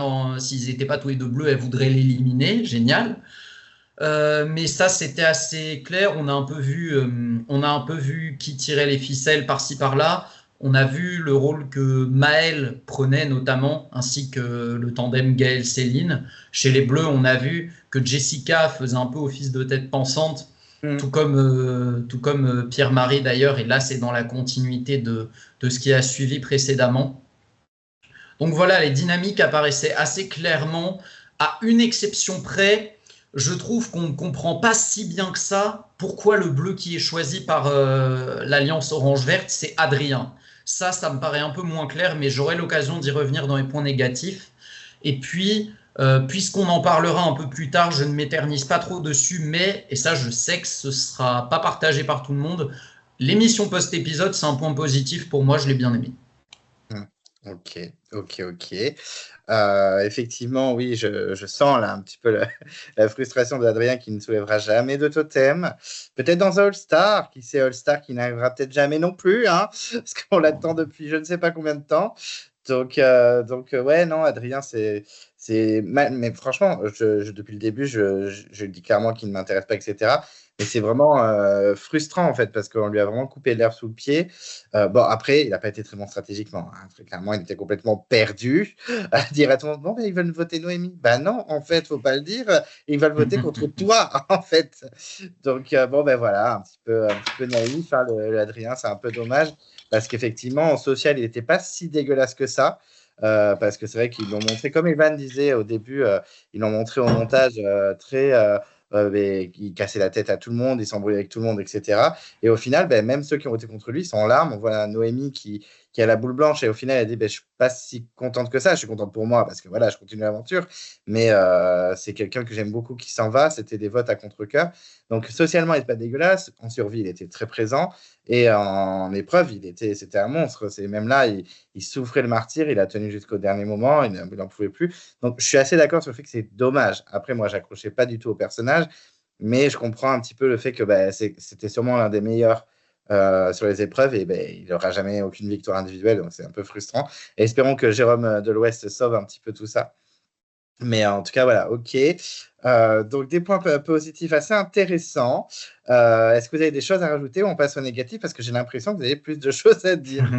tous les deux bleus, elle voudrait l'éliminer. Génial. Mais ça, c'était assez clair. On a un peu vu qui tirait les ficelles par-ci par-là. On a vu le rôle que Maël prenait notamment, ainsi que le tandem Gaël-Céline. Chez les Bleus, on a vu que Jessica faisait un peu office de tête pensante, tout comme Pierre-Marie d'ailleurs. Et là, c'est dans la continuité de ce qui a suivi précédemment. Donc voilà, les dynamiques apparaissaient assez clairement. À une exception près, je trouve qu'on ne comprend pas si bien que ça pourquoi le bleu qui est choisi par l'Alliance Orange-Verte, c'est Adrien. Ça me paraît un peu moins clair, mais j'aurai l'occasion d'y revenir dans les points négatifs. Et puis, puisqu'on en parlera un peu plus tard, je ne m'éternise pas trop dessus, mais, et ça je sais que ce ne sera pas partagé par tout le monde, l'émission post-épisode, c'est un point positif pour moi, je l'ai bien aimé. Ok. Effectivement, oui, je sens là un petit peu la frustration d'Adrien qui ne soulèvera jamais de totem. Peut-être dans un All-Star, qui sait, All-Star qui n'arrivera peut-être jamais non plus, hein, parce qu'on l'attend depuis je ne sais pas combien de temps. Donc ouais, non, Adrien, mais franchement, depuis le début, je dis clairement qu'il ne m'intéresse pas, etc. Et c'est vraiment frustrant, en fait, parce qu'on lui a vraiment coupé l'herbe sous le pied. Bon, après, il n'a pas été très bon stratégiquement. Hein. Très clairement, il était complètement perdu. À dire à tout le monde, bon, ben, ils veulent voter Noémie. Ben non, en fait, il ne faut pas le dire. Ils veulent voter contre toi, en fait. Donc, bon, ben voilà, un petit peu naïf, hein, l'Adrien, c'est un peu dommage. Parce qu'effectivement, en social, il n'était pas si dégueulasse que ça. Parce que c'est vrai qu'ils l'ont montré, comme Evan disait au début, ils l'ont montré au montage très mais il cassait la tête à tout le monde, il s'embrouillait avec tout le monde, etc. Et au final, même ceux qui ont été contre lui sont en larmes. On voit Noémie qui a la boule blanche et au final, elle dit, je ne suis pas si contente que ça. Je suis contente pour moi parce que voilà, je continue l'aventure. Mais c'est quelqu'un que j'aime beaucoup qui s'en va. C'était des votes à contre-cœur. Donc socialement, il n'est pas dégueulasse. En survie, il était très présent. Et en épreuve, c'était un monstre. C'est même là, il souffrait le martyr. Il a tenu jusqu'au dernier moment. Il n'en pouvait plus. Donc je suis assez d'accord sur le fait que c'est dommage. Après, moi, j'accrochais pas du tout au personnage. Mais je comprends un petit peu le fait que c'était sûrement l'un des meilleurs sur les épreuves et il n'aura jamais aucune victoire individuelle, donc c'est un peu frustrant. Et espérons que Jérôme de l'Ouest sauve un petit peu tout ça. Mais en tout cas, voilà, ok. Donc des points positifs assez intéressants. Est-ce que vous avez des choses à rajouter ou on passe au négatif parce que j'ai l'impression que vous avez plus de choses à dire.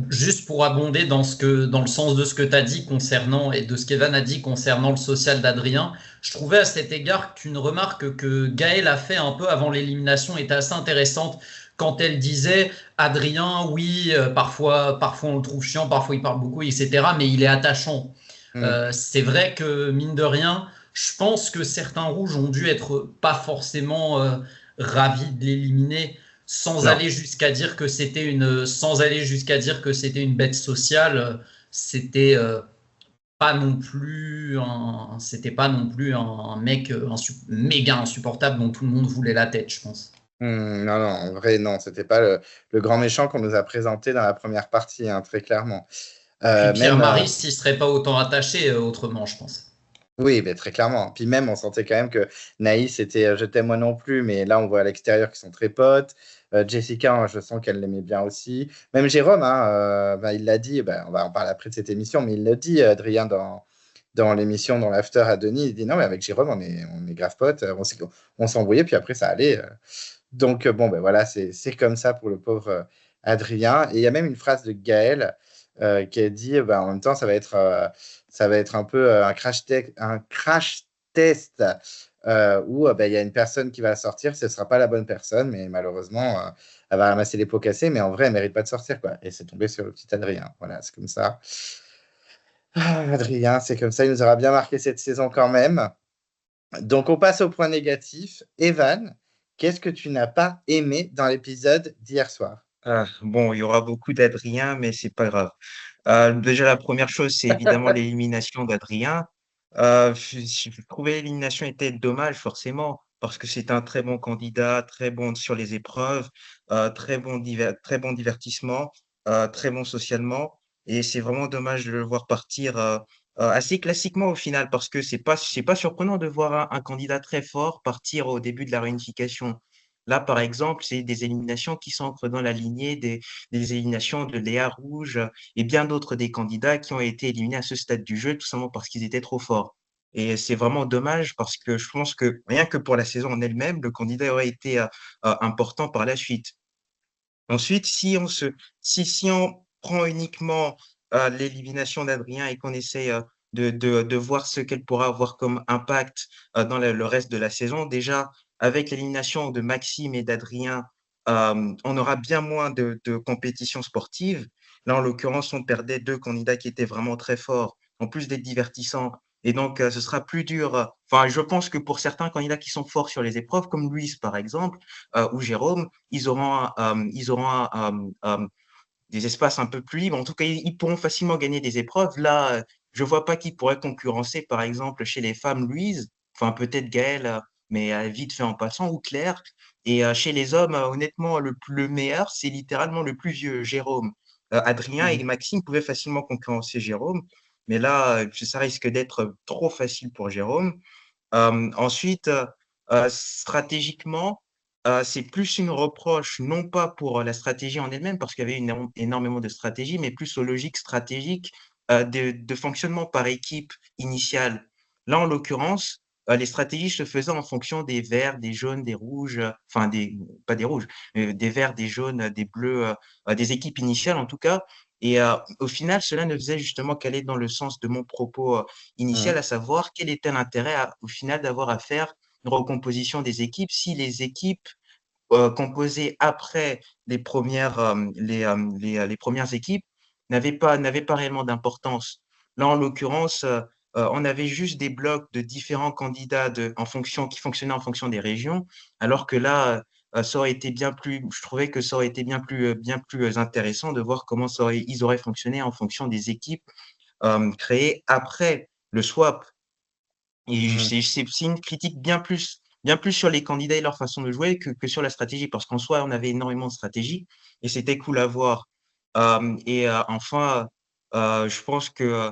Juste pour abonder dans le sens de ce que tu as dit concernant et de ce qu'Evan a dit concernant le social d'Adrien, je trouvais à cet égard qu'une remarque que Gaëlle a fait un peu avant l'élimination était assez intéressante quand elle disait Adrien, oui, parfois on le trouve chiant, parfois il parle beaucoup, etc., mais il est attachant. C'est vrai que, mine de rien, je pense que certains rouges ont dû être pas forcément ravis de l'éliminer sans aller jusqu'à dire que c'était une bête sociale. C'était pas non plus un mec méga insupportable dont tout le monde voulait la tête, je pense. Non, en vrai, non, c'était pas le grand méchant qu'on nous a présenté dans la première partie, hein, très clairement. Puis Pierre-Marie s'y serait pas autant attaché autrement, je pense. Oui, très clairement. Puis même, on sentait quand même que Naïs était je t'aime moi non plus, mais là, on voit à l'extérieur qu'ils sont très potes. Jessica, hein, je sens qu'elle l'aimait bien aussi. Même Jérôme, hein, il l'a dit, on va en parler après de cette émission, mais il l'a dit, Adrien, dans l'émission, dans l'after à Denis, il dit non, mais avec Jérôme, on est grave potes, on s'embrouillait, puis après, ça allait. Donc, voilà, c'est comme ça pour le pauvre Adrien. Et il y a même une phrase de Gaël qui a dit en même temps, ça va être un peu un crash test où il y a une personne qui va sortir, ce ne sera pas la bonne personne, mais malheureusement, elle va ramasser les pots cassés, mais en vrai, elle ne mérite pas de sortir, quoi. Et c'est tombé sur le petit Adrien. Voilà, c'est comme ça. Adrien, c'est comme ça, il nous aura bien marqué cette saison quand même. Donc, on passe au point négatif. Evan, qu'est-ce que tu n'as pas aimé dans l'épisode d'hier soir? Bon, il y aura beaucoup d'Adrien, mais c'est pas grave. Déjà, la première chose, c'est évidemment l'élimination d'Adrien. Je trouvais l'élimination était dommage, forcément, parce que c'est un très bon candidat, très bon sur les épreuves, très bon divertissement, très bon socialement. Et c'est vraiment dommage de le voir partir assez classiquement au final, parce que c'est pas surprenant de voir un candidat très fort partir au début de la réunification. Là, par exemple, c'est des éliminations qui s'ancrent dans la lignée des éliminations de Léa Rouge et bien d'autres des candidats qui ont été éliminés à ce stade du jeu, tout simplement parce qu'ils étaient trop forts. Et c'est vraiment dommage parce que je pense que rien que pour la saison en elle-même, le candidat aurait été important par la suite. Ensuite, si on prend uniquement l'élimination d'Adrien et qu'on essaie de voir ce qu'elle pourra avoir comme impact dans le reste de la saison, déjà, avec l'élimination de Maxime et d'Adrien, on aura bien moins de compétition sportive. Là, en l'occurrence, on perdait deux candidats qui étaient vraiment très forts, en plus d'être divertissants. Et donc, ce sera plus dur. Enfin, je pense que pour certains candidats qui sont forts sur les épreuves, comme Louise, par exemple, ou Jérôme, ils auront des espaces un peu plus libres. En tout cas, ils pourront facilement gagner des épreuves. Là, je ne vois pas qui pourrait concurrencer, par exemple, chez les femmes, Louise, enfin peut-être Gaëlle, mais vite fait en passant, ou Claire. Et chez les hommes, honnêtement, le meilleur, c'est littéralement le plus vieux, Jérôme. Adrien et Maxime pouvaient facilement concurrencer Jérôme, mais là, ça risque d'être trop facile pour Jérôme. Ensuite, stratégiquement, c'est plus une reproche, non pas pour la stratégie en elle-même, parce qu'il y avait énormément de stratégies, mais plus aux logiques stratégiques de fonctionnement par équipe initiale. Là, en l'occurrence, les stratégies se faisaient en fonction des verts, des jaunes, des rouges, enfin, pas des rouges, des verts, des jaunes, des bleus, des équipes initiales en tout cas. Et au final, cela ne faisait justement qu'aller dans le sens de mon propos initial, à savoir quel était l'intérêt au final d'avoir à faire une recomposition des équipes si les équipes composées après les premières équipes n'avaient pas réellement d'importance. Là, en l'occurrence, on avait juste des blocs de différents candidats qui fonctionnaient en fonction des régions, alors que là, ça aurait été je trouvais que ça aurait été bien plus intéressant de voir comment ils auraient fonctionné en fonction des équipes créées après le swap. Et Mhm. c'est une critique bien plus sur les candidats et leur façon de jouer que sur la stratégie, parce qu'en soi, on avait énormément de stratégies et c'était cool à voir. Enfin, je pense que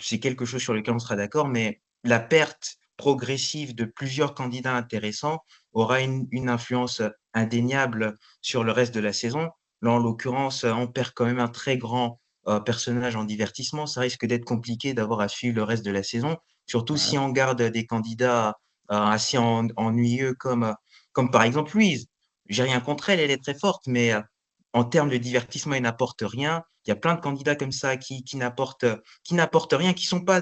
c'est quelque chose sur lequel on sera d'accord, mais la perte progressive de plusieurs candidats intéressants aura une influence indéniable sur le reste de la saison. Là, en l'occurrence, on perd quand même un très grand personnage en divertissement. Ça risque d'être compliqué d'avoir à suivre le reste de la saison. Surtout Ouais. si on garde des candidats assez ennuyeux comme par exemple Louise. J'ai rien contre elle, elle est très forte, mais en termes de divertissement, elle n'apporte rien. Il y a plein de candidats comme ça qui n'apportent rien, qui sont pas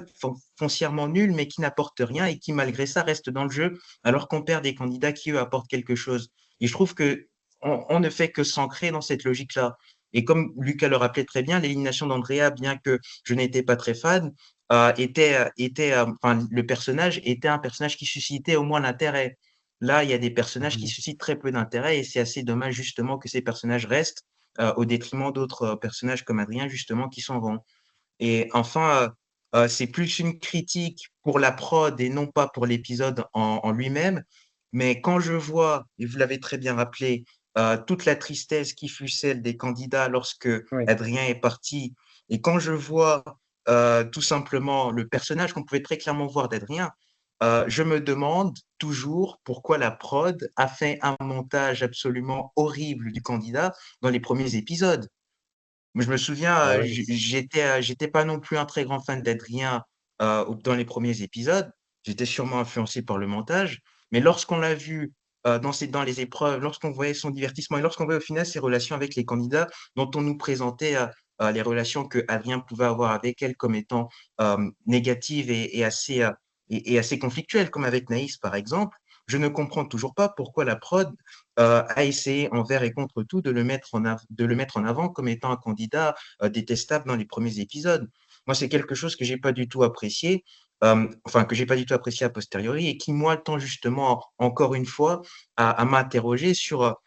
foncièrement nuls, mais qui n'apportent rien et qui, malgré ça, restent dans le jeu, alors qu'on perd des candidats qui, eux, apportent quelque chose. Et je trouve que on ne fait que s'ancrer dans cette logique-là. Et comme Lucas le rappelait très bien, l'élimination d'Andrea, bien que je n'étais pas très fan, enfin, le personnage était un personnage qui suscitait au moins l'intérêt. Là, il y a des personnages qui Mhm. suscitent très peu d'intérêt et c'est assez dommage justement que ces personnages restent au détriment d'autres personnages comme Adrien justement qui s'en vont. Et enfin, c'est plus une critique pour la prod et non pas pour l'épisode en lui-même. Mais quand je vois, et vous l'avez très bien rappelé, toute la tristesse qui fut celle des candidats lorsque Oui. Adrien est parti, et quand je vois tout simplement le personnage qu'on pouvait très clairement voir d'Adrien, je me demande toujours pourquoi la prod a fait un montage absolument horrible du candidat dans les premiers épisodes. Moi, je me souviens, Ah oui. j'étais pas non plus un très grand fan d'Adrien dans les premiers épisodes. J'étais sûrement influencé par le montage, mais lorsqu'on l'a vu dans les épreuves, lorsqu'on voyait son divertissement et lorsqu'on voyait au final ses relations avec les candidats, dont on nous présentait les relations que Adrien pouvait avoir avec elle comme étant négatives et assez conflictuelles, comme avec Naïs par exemple, je ne comprends toujours pas pourquoi la prod a essayé envers et contre tout de de le mettre en avant comme étant un candidat détestable dans les premiers épisodes. Moi, c'est quelque chose que j'ai pas du tout apprécié, enfin que j'ai pas du tout apprécié a posteriori et qui, moi, tend justement, encore une fois, à m'interroger sur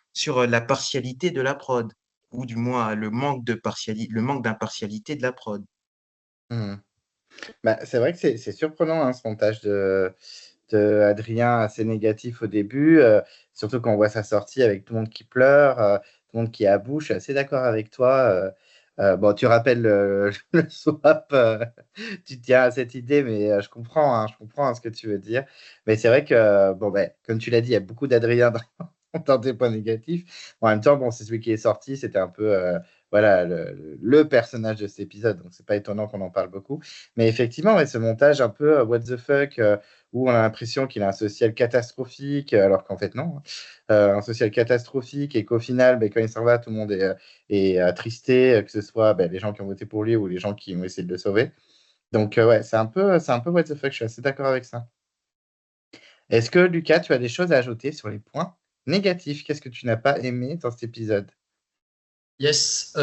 la partialité de la prod, ou du moins le manque d'impartialité de la prod. Mhm. Bah, c'est vrai que c'est surprenant hein, ce montage de Adrien assez négatif au début, surtout quand on voit sa sortie avec tout le monde qui pleure, tout le monde qui est à bout. Je suis assez d'accord avec toi. Bon, tu rappelles le swap, tu tiens à cette idée, mais je comprends hein, ce que tu veux dire. Mais c'est vrai que, bon, ben, comme tu l'as dit, il y a beaucoup d'Adrien dans tes points négatifs. En même temps, bon, c'est celui qui est sorti, c'était un peu voilà, le personnage de cet épisode, donc c'est pas étonnant qu'on en parle beaucoup. Mais effectivement, ouais, ce montage un peu what the fuck, où on a l'impression qu'il a un social catastrophique, alors qu'en fait non. Hein. Un social catastrophique et qu'au final, ben, quand il s'en va, tout le monde est attristé, que ce soit ben, les gens qui ont voté pour lui ou les gens qui ont essayé de le sauver. Donc ouais, c'est un peu what the fuck, je suis assez d'accord avec ça. Est-ce que Lucas, tu as des choses à ajouter sur les points négatifs? Qu'est-ce que tu n'as pas aimé dans cet épisode? Yes.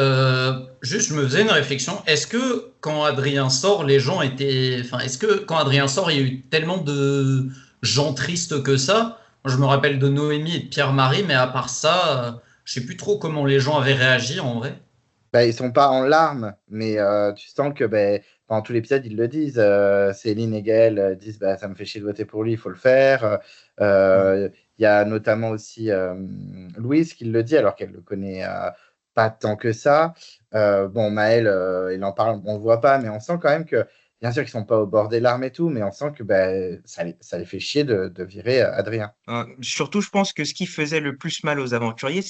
Juste, je me faisais une réflexion. Est-ce que quand Adrien sort, les gens étaient. Enfin, est-ce que quand Adrien sort, il y a eu tellement de gens tristes que ça? Moi, je me rappelle de Noémie et de Pierre-Marie, mais à part ça, je sais plus trop comment les gens avaient réagi en vrai. Bah, ils sont pas en larmes, mais tu sens que ben, pendant tout l'épisode, ils le disent. Céline et Gaël disent bah, ça me fait chier de voter pour lui, il faut le faire. Ouais. Il y a notamment aussi Louise qui le dit, alors qu'elle le connaît pas tant que ça. Bon, Maël, il en parle, on le voit pas, mais on sent quand même que, bien sûr qu'ils sont pas au bord des larmes et tout, mais on sent que ben, ça les fait chier de virer Adrien. Surtout, je pense que ce qui faisait le plus mal aux aventuriers,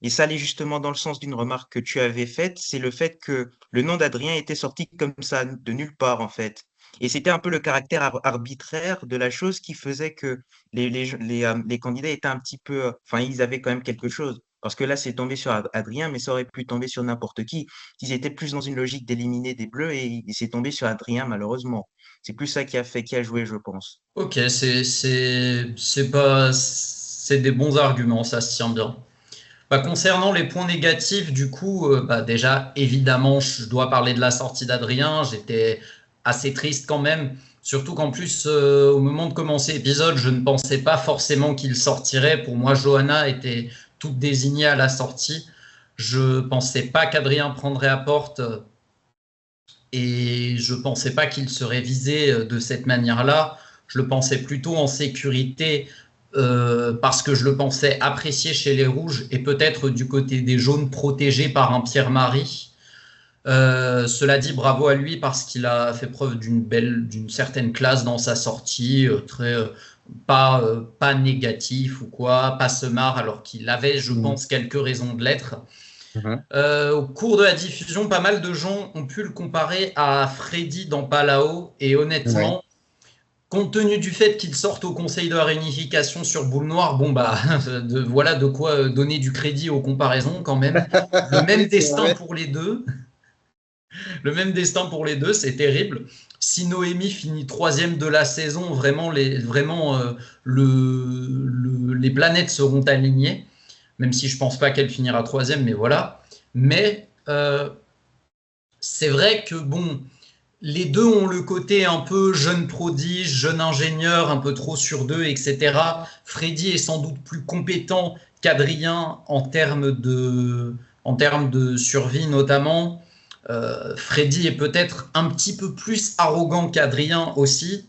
et ça allait justement dans le sens d'une remarque que tu avais faite, c'est le fait que le nom d'Adrien était sorti comme ça, de nulle part, en fait. Et c'était un peu le caractère arbitraire de la chose qui faisait que les candidats étaient un petit peu, enfin, ils avaient quand même quelque chose. Parce que là, c'est tombé sur Adrien, mais ça aurait pu tomber sur n'importe qui. Ils étaient plus dans une logique d'éliminer des bleus et c'est tombé sur Adrien, malheureusement. C'est plus ça qui a joué, je pense. Ok, c'est pas c'est des bons arguments, ça se tient bien. Bah, concernant les points négatifs, du coup, bah, déjà évidemment, je dois parler de la sortie d'Adrien. J'étais assez triste quand même. Surtout qu'en plus, au moment de commencer l'épisode, je ne pensais pas forcément qu'il sortirait. Pour moi, Johanna était toute désignée à la sortie. Je pensais pas qu'Adrien prendrait à porte et je pensais pas qu'il serait visé de cette manière-là. Je le pensais plutôt en sécurité parce que je le pensais apprécié chez les Rouges et peut-être du côté des Jaunes protégé par un Pierre-Marie. Cela dit, bravo à lui parce qu'il a fait preuve d'une certaine classe dans sa sortie, pas négatif ou quoi, pas se marre alors qu'il avait, je pense, quelques raisons de l'être. Au cours de la diffusion, pas mal de gens ont pu le comparer à Freddy dans Palao et honnêtement, compte tenu du fait qu'il sorte au Conseil de la réunification sur Boule Noire, voilà de quoi donner du crédit aux comparaisons quand même. Le même destin pour les deux. Le même destin pour les deux, c'est terrible. Si Noémie finit 3e de la saison, vraiment les planètes seront alignées, même si je ne pense pas qu'elle finira 3e, mais voilà. Mais c'est vrai que bon, les deux ont le côté un peu jeune prodige, jeune ingénieur, un peu trop sur deux, etc. Freddy est sans doute plus compétent qu'Adrien en termes de survie notamment. Freddy est peut-être un petit peu plus arrogant qu'Adrien aussi.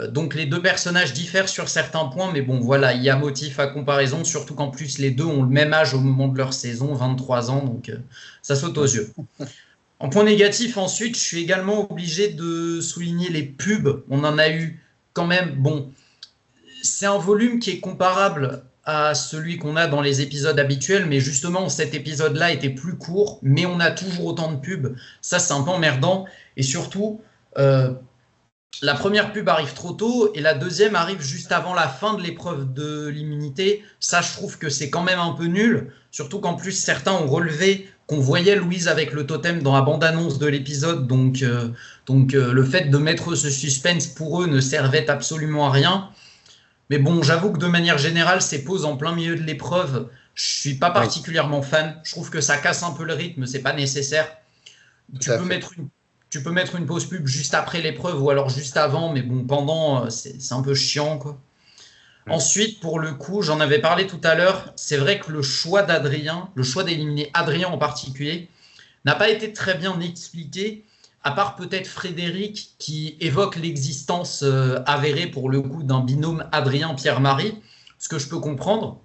Donc les deux personnages diffèrent sur certains points, mais bon voilà, il y a motif à comparaison, surtout qu'en plus les deux ont le même âge au moment de leur saison, 23 ans, donc ça saute aux yeux. En point négatif ensuite, je suis également obligé de souligner les pubs. On en a eu quand même, bon, c'est un volume qui est comparable à celui qu'on a dans les épisodes habituels, mais justement cet épisode-là était plus court, mais on a toujours autant de pubs. Ça, c'est un peu emmerdant. Et surtout, la première pub arrive trop tôt et la deuxième arrive juste avant la fin de l'épreuve de l'immunité. Ça, je trouve que c'est quand même un peu nul. Surtout qu'en plus, certains ont relevé qu'on voyait Louise avec le totem dans la bande-annonce de l'épisode. Donc, le fait de mettre ce suspense pour eux ne servait absolument à rien. Mais bon, j'avoue que de manière générale, ces pauses en plein milieu de l'épreuve, je suis pas particulièrement fan. Je trouve que ça casse un peu le rythme, c'est pas nécessaire. Tu peux mettre une pause pub juste après l'épreuve ou alors juste avant, mais bon, pendant, c'est un peu chiant, quoi. Ensuite, pour le coup, j'en avais parlé tout à l'heure, c'est vrai que le choix d'Adrien, le choix d'éliminer Adrien en particulier, n'a pas été très bien expliqué, à part peut-être Frédéric qui évoque l'existence avérée pour le coup d'un binôme Adrien-Pierre-Marie, ce que je peux comprendre.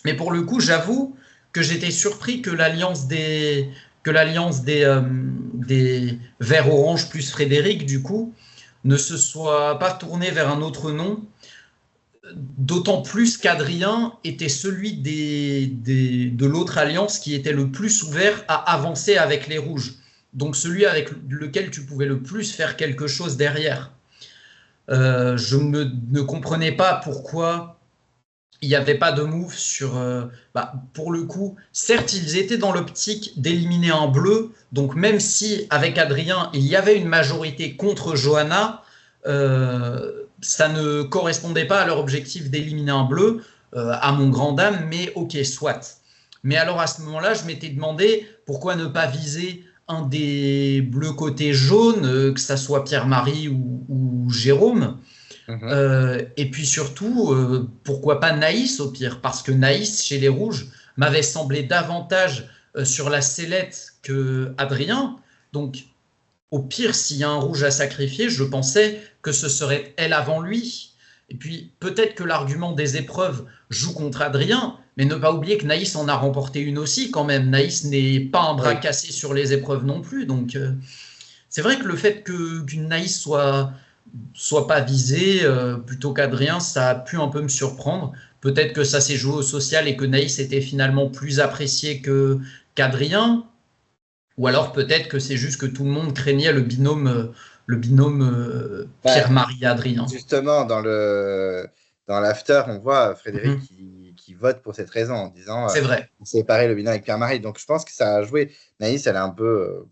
Mais pour le coup, j'avoue que j'étais surpris que l'alliance des Vert Orange plus Frédéric, du coup, ne se soit pas tournée vers un autre nom. D'autant plus qu'Adrien était celui de l'autre alliance qui était le plus ouvert à avancer avec les Rouges. Donc celui avec lequel tu pouvais le plus faire quelque chose derrière. Je ne comprenais pas pourquoi il n'y avait pas de move sur... pour le coup, certes, ils étaient dans l'optique d'éliminer un bleu. Donc même si, avec Adrien, il y avait une majorité contre Johanna, ça ne correspondait pas à leur objectif d'éliminer un bleu, à mon grand dame, mais ok, soit. Mais alors à ce moment-là, je m'étais demandé pourquoi ne pas viser un des bleus côté jaune, que ça soit Pierre-Marie ou Jérôme. Et puis surtout, pourquoi pas Naïs au pire, parce que Naïs, chez les Rouges, m'avait semblé davantage sur la sellette que Adrien. Donc, au pire, s'il y a un Rouge à sacrifier, je pensais que ce serait elle avant lui. Et puis, peut-être que l'argument des épreuves joue contre Adrien, mais ne pas oublier que Naïs en a remporté une aussi quand même. Naïs n'est pas un bras cassé sur les épreuves non plus. Donc, c'est vrai que le fait qu'une Naïs soit pas visée plutôt qu'Adrien, ça a pu un peu me surprendre. Peut-être que ça s'est joué au social et que Naïs était finalement plus apprécié qu'Adrien. Ou alors peut-être que c'est juste que tout le monde craignait le binôme Pierre-Marie-Adrien. Justement, dans l'after, on voit Frédéric qui vote pour cette raison en disant c'est vrai. Séparer le binôme avec Pierre-Marie. Donc je pense que ça a joué. Naïs, elle est un peu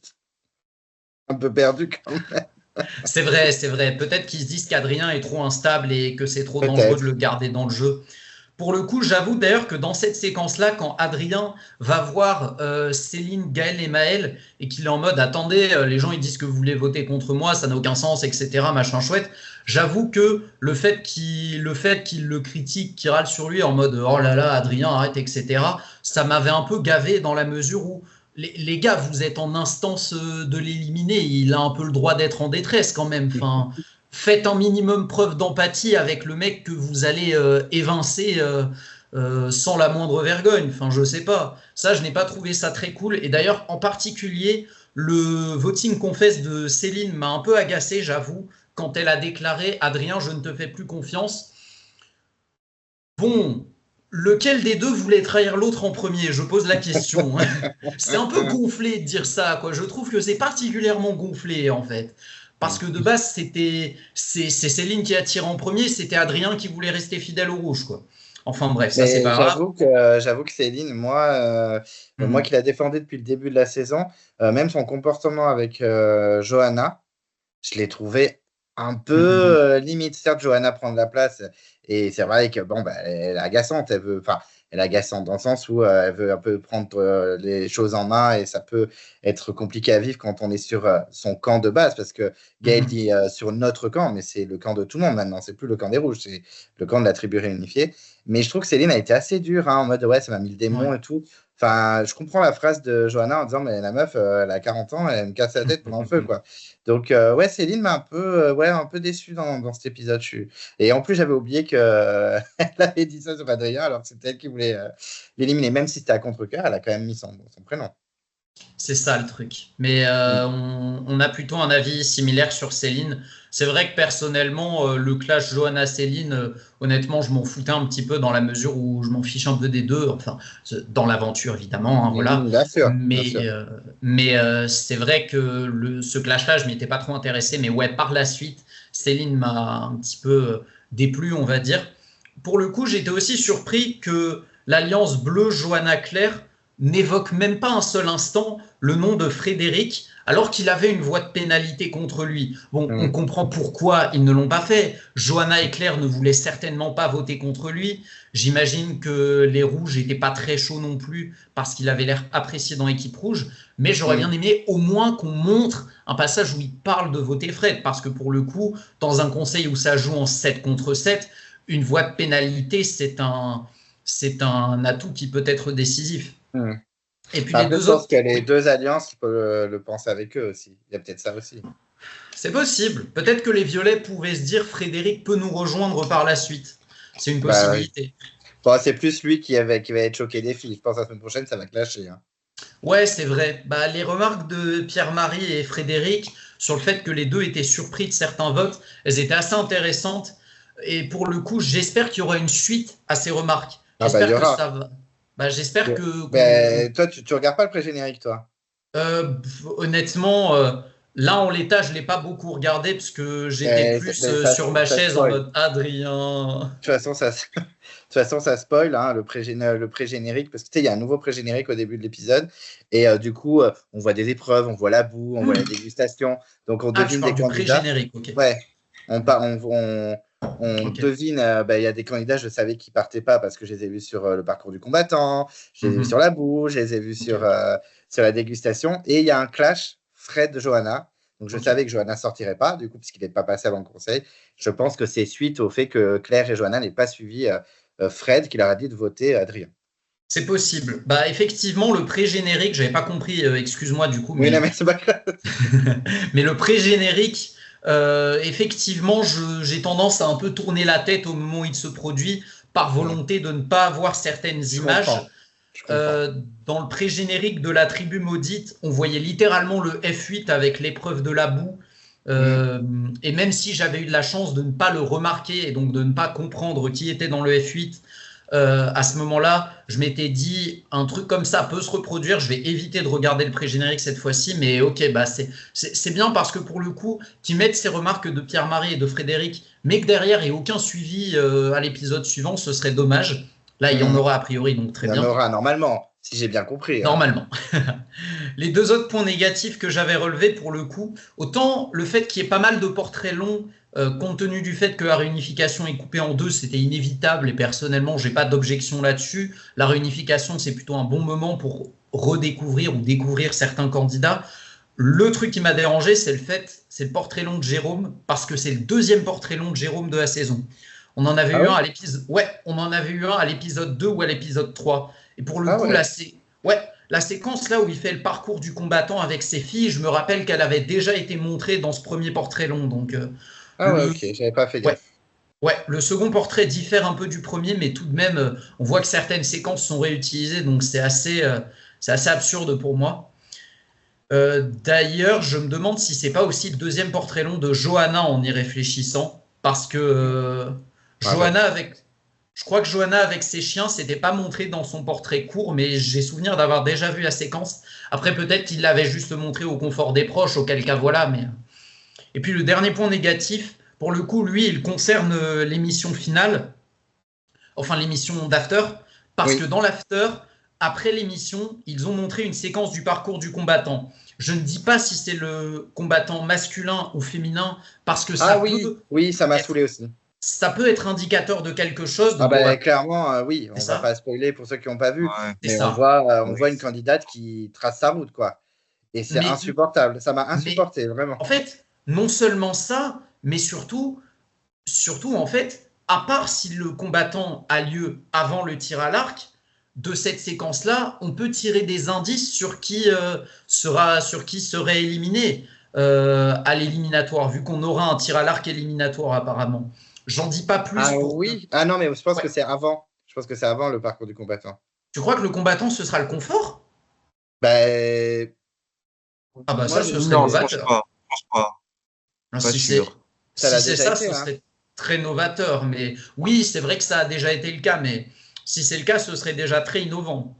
perdue quand même. C'est vrai. Peut-être qu'ils se disent qu'Adrien est trop instable et que c'est trop dangereux de le garder dans le jeu. Pour le coup, j'avoue d'ailleurs que dans cette séquence-là, quand Adrien va voir Céline, Gaël et Maël et qu'il est en mode attendez, les gens ils disent que vous voulez voter contre moi, ça n'a aucun sens, etc. Machin chouette. J'avoue que le fait qu'il le critique, qu'il râle sur lui en mode oh là là, Adrien, arrête, etc. Ça m'avait un peu gavé dans la mesure où les gars, vous êtes en instance de l'éliminer. Il a un peu le droit d'être en détresse quand même. Enfin, faites un minimum preuve d'empathie avec le mec que vous allez évincer sans la moindre vergogne. Enfin, je sais pas. Ça, je n'ai pas trouvé ça très cool. Et d'ailleurs, en particulier, le voting confess de Céline m'a un peu agacé, j'avoue, quand elle a déclaré « Adrien, je ne te fais plus confiance ». Bon, lequel des deux voulait trahir l'autre en premier? Je pose la question. C'est un peu gonflé de dire ça, quoi. Je trouve que c'est particulièrement gonflé, en fait. Parce que de base, c'est Céline qui a tiré en premier, c'était Adrien qui voulait rester fidèle au rouge, quoi. Enfin bref, ça c'est pas grave. J'avoue que Céline, moi qui la défendais depuis le début de la saison, même son comportement avec Johanna, je l'ai trouvé un peu limite. Certes, Johanna prend de la place et c'est vrai que bon, bah, elle est agaçante. Elle est agaçante dans le sens où elle veut un peu prendre les choses en main et ça peut être compliqué à vivre quand on est sur son camp de base parce que Gaël dit sur notre camp, mais c'est le camp de tout le monde maintenant. C'est plus le camp des rouges, c'est le camp de la tribu réunifiée. Mais je trouve que Céline a été assez dure en mode ouais, ça m'a mis le démon et tout. Enfin, je comprends la phrase de Johanna en disant mais la meuf, elle a 40 ans, elle me casse la tête pendant le feu, quoi. Donc, ouais, Céline m'a un peu déçu dans cet épisode. Et en plus, j'avais oublié qu'elle avait dit ça sur Adrien, alors que c'était elle qui voulait l'éliminer. Même si c'était à contre-cœur, elle a quand même mis son prénom. C'est ça le truc. Mais on a plutôt un avis similaire sur Céline. C'est vrai que personnellement, le clash Johanna-Céline, honnêtement, je m'en foutais un petit peu dans la mesure où je m'en fiche un peu des deux. Enfin, dans l'aventure, évidemment. Hein, voilà. Bien sûr. Mais c'est vrai que ce clash-là, je ne m'étais pas trop intéressé. Mais ouais, par la suite, Céline m'a un petit peu déplu, on va dire. Pour le coup, j'étais aussi surpris que l'alliance bleu-Johanna-Claire n'évoque même pas un seul instant le nom de Frédéric, alors qu'il avait une voix de pénalité contre lui. Bon, on comprend pourquoi ils ne l'ont pas fait. Johanna et Claire ne voulaient certainement pas voter contre lui. J'imagine que les Rouges n'étaient pas très chauds non plus, parce qu'il avait l'air apprécié dans l'équipe rouge. Mais j'aurais bien aimé au moins qu'on montre un passage où il parle de voter Fred, parce que pour le coup, dans un conseil où ça joue en 7 contre 7, une voix de pénalité, c'est un atout qui peut être décisif. Et puis les deux alliances, on peut le penser avec eux aussi. Il y a peut-être ça aussi. C'est possible. Peut-être que les Violets pouvaient se dire Frédéric peut nous rejoindre par la suite. C'est une possibilité. Bon, c'est plus lui qui va être choqué des filles. Je pense que la semaine prochaine, ça va clasher. Hein. Ouais, c'est vrai. Les remarques de Pierre-Marie et Frédéric sur le fait que les deux étaient surpris de certains votes, elles étaient assez intéressantes. Et pour le coup, j'espère qu'il y aura une suite à ces remarques. J'espère que ça va. J'espère que. Toi, tu regardes pas le pré-générique, toi? Honnêtement, là en l'état, je l'ai pas beaucoup regardé parce que j'étais plus sur ma chaise en mode Adrien. De toute façon, ça spoil hein, le pré-générique parce que tu sais, il y a un nouveau pré-générique au début de l'épisode et du coup, on voit des épreuves, on voit la boue, on voit la dégustation. Donc on devine des candidats. Pré-générique, ok. Ouais. On devine, il y a des candidats, je savais qu'ils partaient pas parce que je les ai vus sur le parcours du combattant, je les ai vus sur la boue, je les ai vus sur la dégustation. Et il y a un clash Fred-Johanna. Donc je savais que Johanna sortirait pas, du coup, puisqu'il n'est pas passé avant le conseil. Je pense que c'est suite au fait que Claire et Johanna n'aient pas suivi Fred, qui leur a dit de voter Adrien. C'est possible. Effectivement, le pré-générique, j'avais pas compris, excuse-moi du coup. Oui, mais c'est pas grave. Mais le pré-générique. Effectivement, j'ai tendance à un peu tourner la tête au moment où il se produit par volonté de ne pas avoir certaines images. Dans le pré-générique de la tribu maudite, on voyait littéralement le F8 avec l'épreuve de la boue. Et même si j'avais eu de la chance de ne pas le remarquer et donc de ne pas comprendre qui était dans le F8, à ce moment-là, je m'étais dit un truc comme ça peut se reproduire. Je vais éviter de regarder le pré-générique cette fois-ci, mais ok, c'est bien parce que pour le coup, qu'ils mettent ces remarques de Pierre-Marie et de Frédéric, mais que derrière il n'y ait aucun suivi à l'épisode suivant, ce serait dommage. Là, il y en aura a priori, donc très bien. Il y en aura normalement, si j'ai bien compris. Normalement. Les deux autres points négatifs que j'avais relevés pour le coup, autant le fait qu'il y ait pas mal de portraits longs Compte tenu du fait que la réunification est coupée en deux, c'était inévitable et personnellement, j'ai pas d'objection là-dessus. La réunification, c'est plutôt un bon moment pour redécouvrir ou découvrir certains candidats. Le truc qui m'a dérangé, c'est le portrait long de Jérôme, parce que c'est le deuxième portrait long de Jérôme de la saison. On en avait Ah eu ouais? un à l'épisode, ouais, on en avait eu un à l'épisode 2 ou à l'épisode 3. Et pour le Ah coup, là, ouais. c'est, ouais, la séquence là où il fait le parcours du combattant avec ses filles, je me rappelle qu'elle avait déjà été montrée dans ce premier portrait long. Donc, Ah ouais, le, ok, j'avais pas fait ouais, gaffe. ouais, le second portrait diffère un peu du premier, mais tout de même, on voit que certaines séquences sont réutilisées, donc c'est assez absurde pour moi. D'ailleurs, je me demande si c'est pas aussi le deuxième portrait long de Johanna en y réfléchissant, parce que Je me rappelle Johanna plus. je crois que Johanna avec ses chiens, c'était pas montré dans son portrait court, mais j'ai souvenir d'avoir déjà vu la séquence. Après, peut-être qu'il l'avait juste montré au confort des proches, auquel cas voilà. Mais et puis le dernier point négatif, pour le coup, lui, il concerne l'émission finale, enfin l'émission d'After, parce que Oui. dans l'After, après l'émission, ils ont montré une séquence du parcours du combattant. Je ne dis pas si c'est le combattant masculin ou féminin, parce que Ah oui, oui, ça m'a saoulé aussi. ça peut être indicateur de quelque chose, Ah donc on va. bah clairement, oui, C'est on va pas ça, spoiler pour ceux qui n'ont pas vu, Ouais, c'est mais ça. on oui. voit une candidate qui trace sa route, quoi. Et c'est Mais, insupportable. Ça m'a mais insupporté, vraiment. en fait, non seulement ça, mais surtout en fait, à part si le combattant a lieu avant le tir à l'arc, de cette séquence-là, on peut tirer des indices sur qui serait éliminé à l'éliminatoire, vu qu'on aura un tir à l'arc éliminatoire apparemment. J'en dis pas plus Ah pour que. oui. Ah non, mais je pense Ouais. que c'est avant. Je pense que c'est avant le parcours du combattant. Tu crois que le combattant ce sera le confort? Ben, Ah bah moi, ça, j'ai ce serait Non, je pense novateur. pas. Je pense pas. Pas Si c'est sûr. ça si l'a c'est déjà ça, été, ce hein. serait très novateur. Mais oui, c'est vrai que ça a déjà été le cas. Mais si c'est le cas, ce serait déjà très innovant.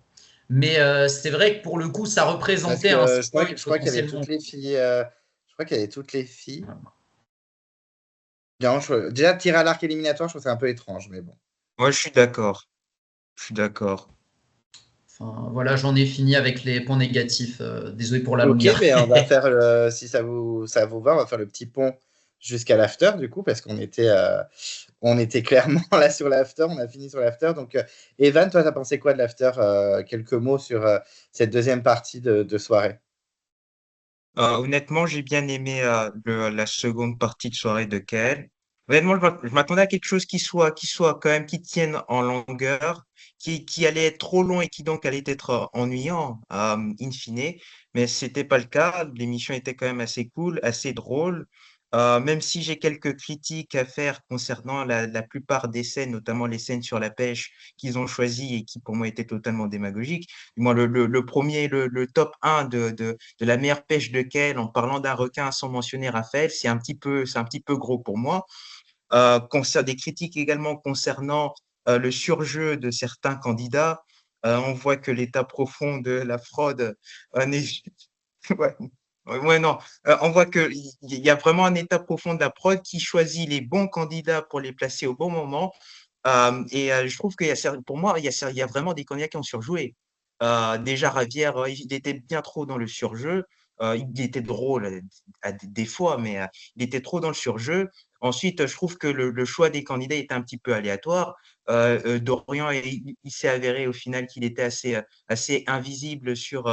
Mais c'est vrai que pour le coup, ça Parce représentait un que spoil je crois qu'il y avait potentiellement. toutes les filles. Je crois qu'il y avait toutes les filles. Non, déjà, tir à l'arc éliminatoire, je trouve que c'est un peu étrange, mais bon. Moi, je suis d'accord. Je suis d'accord. Enfin, voilà, j'en ai fini avec les points négatifs. Désolé pour la Ok, longueur. ben on va faire si ça vous va, on va faire le petit pont jusqu'à l'after du coup, parce on était clairement là sur l'after, on a fini sur l'after. Donc, Evan, toi, t'as pensé quoi de l'after? Quelques mots sur cette deuxième partie de soirée. Honnêtement, j'ai bien aimé la seconde partie de soirée de Kael. Honnêtement, je m'attendais à quelque chose qui soit quand même, qui tienne en longueur, qui allait être trop long et qui donc allait être ennuyant, in fine. Mais c'était pas le cas. L'émission était quand même assez cool, assez drôle. Même si j'ai quelques critiques à faire concernant la plupart des scènes, notamment les scènes sur la pêche qu'ils ont choisies et qui pour moi étaient totalement démagogiques. Moi, le premier, le top 1 de la meilleure pêche de quai en parlant d'un requin sans mentionner Raphaël, c'est un petit peu gros pour moi. Des critiques également concernant le surjeu de certains candidats. On voit que l'état profond de la fraude n'est ouais. Ouais, non. On voit qu'il y a vraiment un état profond de la prod qui choisit les bons candidats pour les placer au bon moment. Je trouve qu'il y a, pour moi, il y a vraiment des candidats qui ont surjoué. Déjà, Ravière, il était bien trop dans le surjeu. Il était drôle des fois, mais il était trop dans le surjeu. Ensuite, je trouve que le choix des candidats était un petit peu aléatoire. Dorian, il s'est avéré au final qu'il était assez invisible sur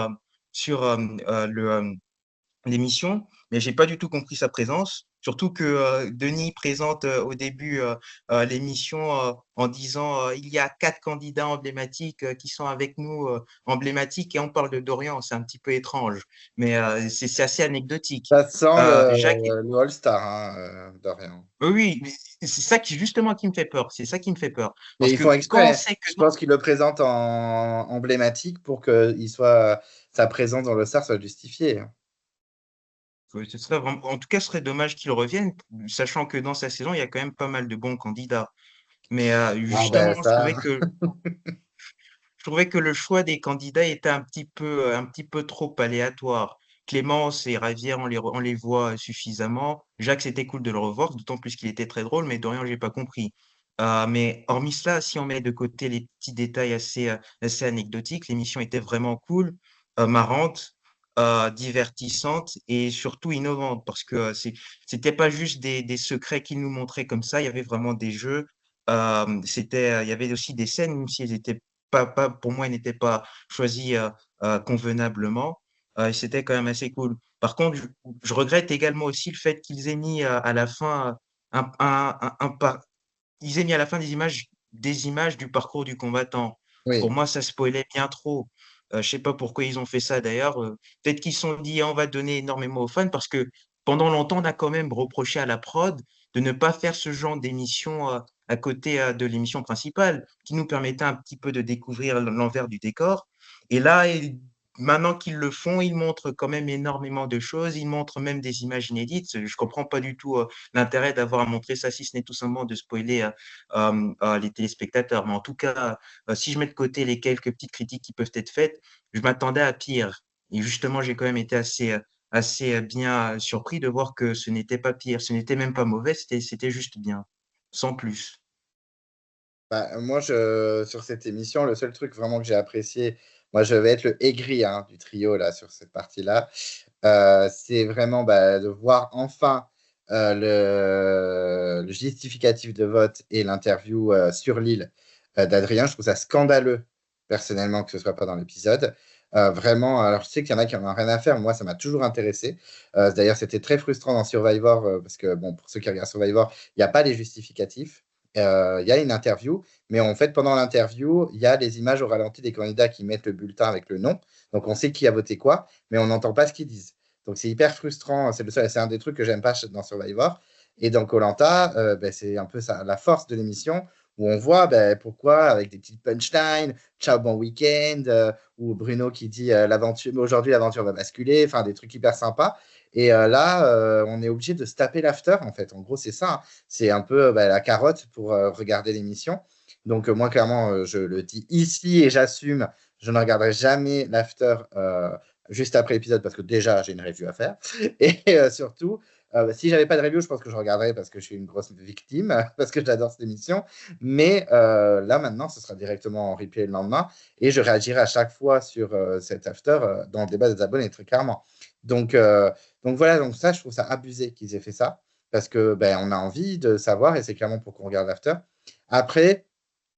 l'émission, mais j'ai pas du tout compris sa présence. Surtout que Denis présente au début l'émission en disant il y a 4 candidats emblématiques qui sont avec nous, emblématiques, et on parle de Dorian. C'est un petit peu étrange, mais c'est assez anecdotique. Ça sent Jacques, le All-Star, hein, Dorian. oui, mais c'est ça qui justement qui me fait peur. C'est ça qui me fait peur. Mais Parce ils font que quand on exprès. sait que Je pense qu'ils le présentent en emblématique pour que sa présence dans le Star soit justifiée, hein. ce serait vraiment, en tout cas, ce serait dommage qu'il revienne, sachant que dans sa saison, il y a quand même pas mal de bons candidats. Mais Ah ben justement, ça. je trouvais que le choix des candidats était un petit peu trop aléatoire. Clémence et Ravière, on les voit suffisamment. Jacques, c'était cool de le revoir, d'autant plus qu'il était très drôle, mais Dorian, j'ai pas compris. Mais hormis cela, si on met de côté les petits détails assez anecdotiques, l'émission était vraiment cool, marrante. divertissante et surtout innovante parce que c'était pas juste des secrets qu'ils nous montraient comme ça, il y avait vraiment des jeux. Il y avait aussi des scènes, même si elles étaient pas, pour moi, elles n'étaient pas choisies convenablement. Et c'était quand même assez cool. Par contre, je regrette également aussi le fait qu'ils aient mis à la fin ils aient mis à la fin des images du parcours du combattant. Pour Oui. moi, ça spoilait bien trop. Je sais pas pourquoi ils ont fait ça d'ailleurs. Peut-être qu'ils se sont dit: «Ah, on va donner énormément aux fans» parce que pendant longtemps, on a quand même reproché à la prod de ne pas faire ce genre d'émission, à côté, de l'émission principale, qui nous permettait un petit peu de découvrir l'envers du décor. Et là, maintenant qu'ils le font, ils montrent quand même énormément de choses. Ils montrent même des images inédites. Je comprends pas du tout, l'intérêt d'avoir à montrer ça, si ce n'est tout simplement de spoiler, les téléspectateurs. Mais en tout cas, si je mets de côté les quelques petites critiques qui peuvent être faites, je m'attendais à pire. Et justement, j'ai quand même été assez bien surpris de voir que ce n'était pas pire, ce n'était même pas mauvais, c'était juste bien, sans plus. Bah, moi, sur cette émission, le seul truc vraiment que j'ai apprécié, moi, je vais être le aigri hein, du trio là, sur cette partie-là. C'est vraiment bah, de voir enfin le justificatif de vote et l'interview sur l'île d'Adrien. Je trouve ça scandaleux, personnellement, que ce soit pas dans l'épisode. Vraiment, alors je sais qu'il y en a qui en ont rien à faire, mais moi, ça m'a toujours intéressé. D'ailleurs, c'était très frustrant dans Survivor, parce que, bon, pour ceux qui regardent Survivor, il n'y a pas les justificatifs. Il y a une interview, mais en fait, pendant l'interview, il y a les images au ralenti des candidats qui mettent le bulletin avec le nom. Donc, on sait qui a voté quoi, mais on n'entend pas ce qu'ils disent. Donc, c'est hyper frustrant. C'est un des trucs que j'aime pas dans Survivor. Et dans Koh Lanta, c'est un peu ça, la force de l'émission où on voit pourquoi, avec des petites punchlines, ciao, bon week-end, ou Bruno qui dit l'aventure, aujourd'hui l'aventure va basculer, enfin des trucs hyper sympas. Et là, on est obligé de se taper l'after, en fait. En gros, c'est ça, hein. C'est un peu la carotte pour regarder l'émission. Donc, moi, clairement, je le dis ici et j'assume, je ne regarderai jamais l'after juste après l'épisode parce que déjà, j'ai une review à faire. Et surtout, si j'avais pas de review, je pense que je regarderais parce que je suis une grosse victime, parce que j'adore cette émission. Mais là, maintenant, ce sera directement en replay le lendemain. Et je réagirai à chaque fois sur cet after dans le débat des abonnés, très clairement. Donc, euh, donc voilà, donc ça, je trouve ça abusé qu'ils aient fait ça parce que on a envie de savoir et c'est clairement pour qu'on regarde l'after. Après,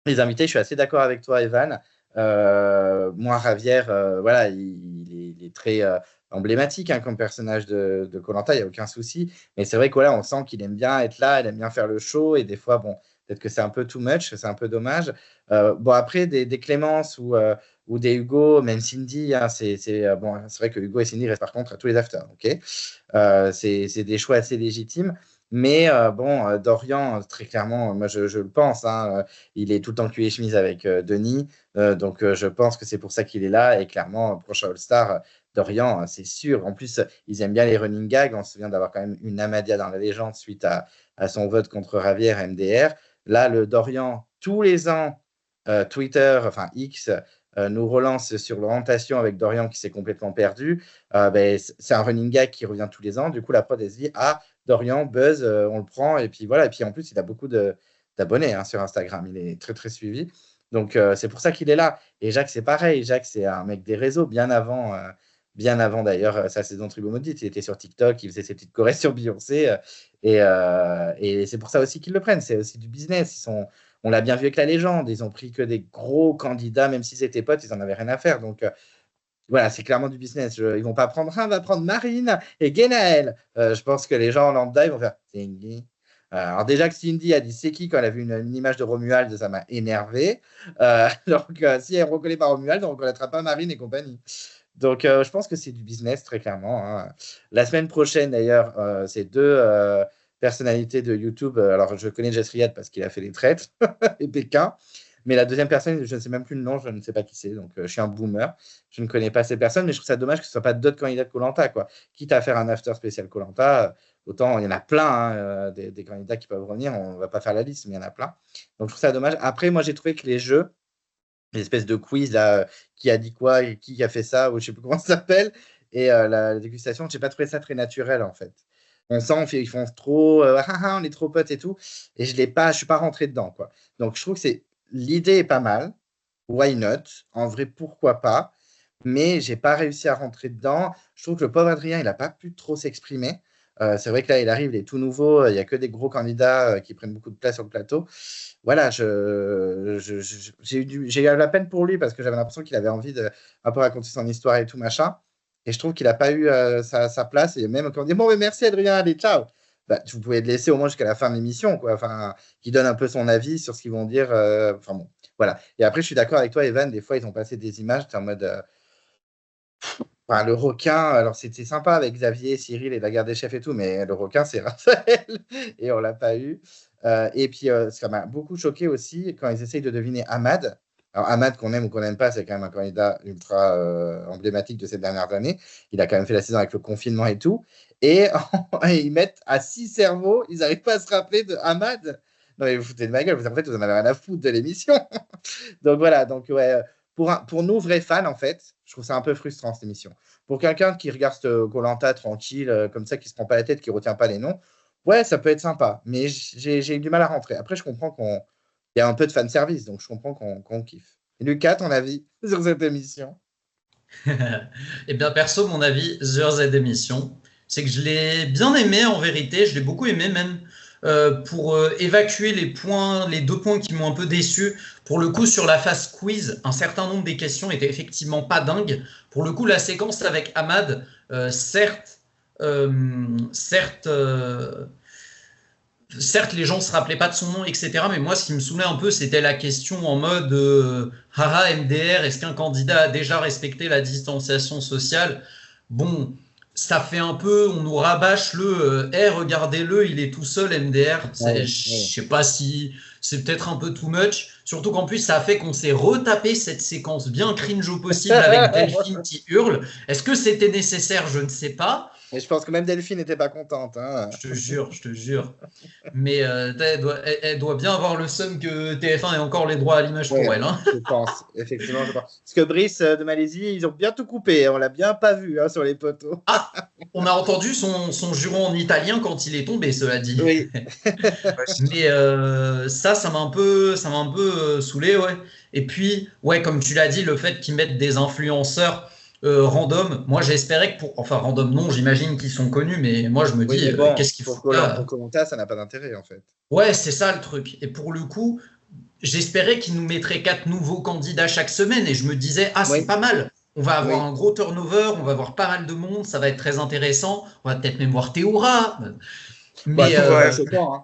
les invités, je suis assez d'accord avec toi, Evan. Moi, Javier, voilà, il est très emblématique hein, comme personnage de koh il n'y a aucun souci. Mais c'est vrai que voilà, on sent qu'il aime bien être là, il aime bien faire le show. Et des fois, bon, peut-être que c'est un peu too much, c'est un peu dommage. Bon, après, des Clémence ou des Hugo, même Cindy, hein, bon, c'est vrai que Hugo et Cindy restent par contre à tous les afters. Ok. C'est des choix assez légitimes. Mais bon, Dorian, très clairement, moi je le pense, hein, il est tout le temps cul et chemise avec Denis. Donc je pense que c'est pour ça qu'il est là. Et clairement, prochain All-Star, Dorian, c'est sûr. En plus, ils aiment bien les running gags. On se souvient d'avoir quand même une Amadia dans la légende suite à son vote contre Ravière MDR. Là, le Dorian, tous les ans, Twitter, enfin X, nous relance sur l'orientation avec Dorian qui s'est complètement perdu. C'est un running gag qui revient tous les ans. Du coup, la prod, elle se dit, ah, Dorian, Buzz, on le prend. Et puis voilà. Et puis en plus, il a beaucoup d'abonnés hein, sur Instagram. Il est très, très suivi. Donc, c'est pour ça qu'il est là. Et Jacques, c'est pareil. Jacques, c'est un mec des réseaux, bien avant d'ailleurs sa saison Tribu Maudite. Il était sur TikTok, il faisait ses petites chorés sur Beyoncé. Et c'est pour ça aussi qu'ils le prennent. C'est aussi du business. On l'a bien vu avec la légende. Ils ont pris que des gros candidats, même s'ils étaient potes, ils n'en avaient rien à faire. Donc, voilà, c'est clairement du business. Ils ne vont pas prendre un, on va prendre Marine et Guénaël. Je pense que les gens en lambda, ils vont faire Cindy. Alors déjà que Cindy a dit c'est qui quand elle a vu une image de Romuald, ça m'a énervé. Donc si elle ne reconnaît pas Romuald, on ne reconnaîtra pas Marine et compagnie. Donc je pense que c'est du business très clairement. Hein. La semaine prochaine d'ailleurs, c'est deux personnalités de YouTube. Alors je connais Jess Riyad parce qu'il a fait les traites et Pékin. Mais la deuxième personne, je ne sais même plus le nom, je ne sais pas qui c'est. Donc, je suis un boomer. Je ne connais pas ces personnes, mais je trouve ça dommage que ce ne soit pas d'autres candidats de koh quoi. Quitte à faire un after spécial koh autant il y en a plein, hein, des candidats qui peuvent revenir. On ne va pas faire la liste, mais il y en a plein. Donc, je trouve ça dommage. Après, moi, j'ai trouvé que les jeux, les espèces de quiz, là, qui a dit quoi, et qui a fait ça, ou je ne sais plus comment ça s'appelle, et la dégustation, je n'ai pas trouvé ça très naturel, en fait. On sent qu'ils font trop, on est trop potes et tout, et je ne suis pas rentré dedans, quoi. Donc, je trouve que l'idée est pas mal. Why not? En vrai, pourquoi pas? mais j'ai pas réussi à rentrer dedans. Je trouve que le pauvre Adrien, il a pas pu trop s'exprimer. C'est vrai que là, il arrive, il est tout nouveau, il y a que des gros candidats qui prennent beaucoup de place sur le plateau. Voilà, j'ai eu la peine pour lui parce que j'avais l'impression qu'il avait envie de un peu raconter son histoire et tout machin. Et je trouve qu'il n'a pas eu sa place. Et même quand on dit bon, mais merci Adrien, allez, ciao. Bah, vous pouvez le laisser au moins jusqu'à la fin de l'émission, quoi. Enfin, qu'il donne un peu son avis sur ce qu'ils vont dire. Enfin bon, voilà. Et après, je suis d'accord avec toi, Evan. Des fois, ils ont passé des images, t'es en mode. Enfin, le requin, alors c'était sympa avec Xavier, Cyril et la garde des chefs et tout, mais le requin, c'est Raphaël et on l'a pas eu. Et puis, ça m'a beaucoup choqué aussi quand ils essayent de deviner Ahmad. Alors, Ahmad, qu'on aime ou qu'on n'aime pas, c'est quand même un candidat ultra emblématique de ces dernières années. Il a quand même fait la saison avec le confinement et tout. Et ils mettent à 6 cerveaux, ils n'arrivent pas à se rappeler de Ahmad. Non, mais vous foutez de ma gueule, en fait, vous en avez rien à foutre de l'émission. Donc voilà, donc ouais, pour nous, vrais fans, en fait, je trouve ça un peu frustrant, cette émission. Pour quelqu'un qui regarde Koh-Lanta tranquille, comme ça, qui se prend pas la tête, qui retient pas les noms, ouais, ça peut être sympa. Mais j'ai eu du mal à rentrer. Après, je comprends qu'il y a un peu de fan service, donc je comprends qu'on kiffe. Et Lucas, ton avis sur cette émission? Eh bien, perso, mon avis sur cette émission, c'est que je l'ai bien aimé en vérité, je l'ai beaucoup aimé même. Pour évacuer les 2 points qui m'ont un peu déçu. Pour le coup, sur la phase quiz, un certain nombre des questions étaient effectivement pas dingues. Pour le coup, la séquence avec Ahmad, certes, les gens se rappelaient pas de son nom, etc. Mais moi, ce qui me saoulait un peu, c'était la question en mode haha, MDR, est-ce qu'un candidat a déjà respecté la distanciation sociale? Bon, ça fait un peu, on nous rabâche regardez-le, il est tout seul, MDR. Je sais pas si c'est peut-être un peu too much. Surtout qu'en plus, ça a fait qu'on s'est retapé cette séquence bien cringe au possible avec Delphine qui hurle. Est-ce que c'était nécessaire? Je ne sais pas. Et je pense que même Delphine n'était pas contente. Hein. Je te jure. Mais elle doit bien avoir le seum que TF1 ait encore les droits à l'image pour elle. Hein. Je pense, effectivement. Je pense. Parce que Brice de Malaisie, ils ont bien tout coupé. On l'a bien pas vu sur les poteaux. Ah, on a entendu son juron en italien quand il est tombé, cela dit. Oui. Mais ça m'a un peu saoulé, ouais. Et puis, ouais, comme tu l'as dit, le fait qu'ils mettent des influenceurs random, moi j'espérais que enfin random non, j'imagine qu'ils sont connus, mais moi je me dis, bon, qu'est-ce qu'il faut pour commenter, ça n'a pas d'intérêt en fait. Ouais, c'est ça le truc. Et pour le coup, j'espérais qu'ils nous mettraient 4 nouveaux candidats chaque semaine, et je me disais, c'est pas mal. On va avoir un gros turnover, on va avoir pas mal de monde, ça va être très intéressant. On va peut-être même voir Théoura. Mais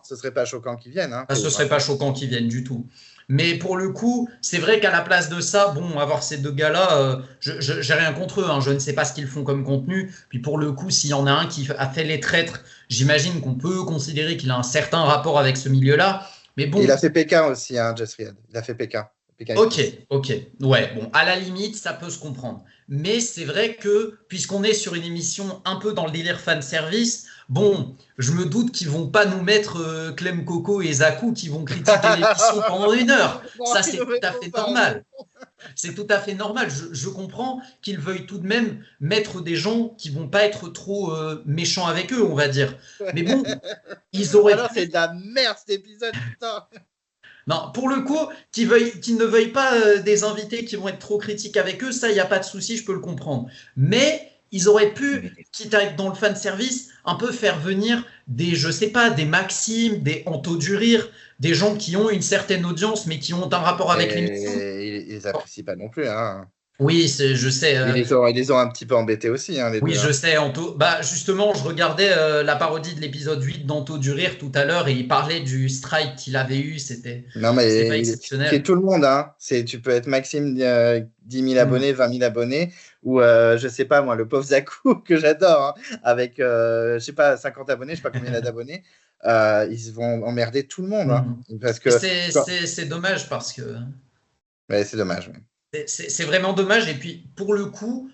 ce serait pas choquant qu'ils viennent. Hein, ce serait pas choquant qu'ils viennent du tout. Mais pour le coup, c'est vrai qu'à la place de ça, bon, avoir ces 2 gars-là, j'ai rien contre eux. Hein, je ne sais pas ce qu'ils font comme contenu. Puis pour le coup, s'il y en a un qui a fait les traîtres, j'imagine qu'on peut considérer qu'il a un certain rapport avec ce milieu-là. Mais bon. Et il a fait Pékin aussi, hein, Just Riyad. Il a fait Pékin. Ok. Ouais, bon, à la limite, ça peut se comprendre. Mais c'est vrai que, puisqu'on est sur une émission un peu dans le délire fan service, bon, je me doute qu'ils vont pas nous mettre Clem Coco et Zakou qui vont critiquer l'émission pendant 1 heure. Ça, c'est tout à fait normal. C'est tout à fait normal. Je comprends qu'ils veuillent tout de même mettre des gens qui vont pas être trop méchants avec eux, on va dire. Mais bon, ils auraient. Alors, c'est de la merde cet épisode, putain. Non, pour le coup, qu'ils ne veuillent pas des invités qui vont être trop critiques avec eux, ça, il n'y a pas de souci, je peux le comprendre. Mais ils auraient pu, quitte à être dans le fan service, un peu faire venir je sais pas, des Maxime, des Anto du Rire, des gens qui ont une certaine audience, mais qui ont un rapport avec l'émission. Ils les apprécient pas non plus, hein. Oui, je sais. Ils les ont un petit peu embêtés aussi. Hein, oui, je sais, Anto. Bah, justement, je regardais la parodie de l'épisode 8 d'Anto du Rire tout à l'heure et il parlait du strike qu'il avait eu. C'était pas exceptionnel. C'est tout le monde. Hein. Tu peux être Maxime 10 000 abonnés, 20 000 abonnés ou je sais pas moi, le pauvre Zakou que j'adore, hein, avec je sais pas 50 abonnés, je sais pas combien il a d'abonnés. Ils vont emmerder tout le monde. Hein, parce que c'est dommage parce que. Ouais, c'est dommage. Ouais. C'est vraiment dommage. Et puis, pour le coup,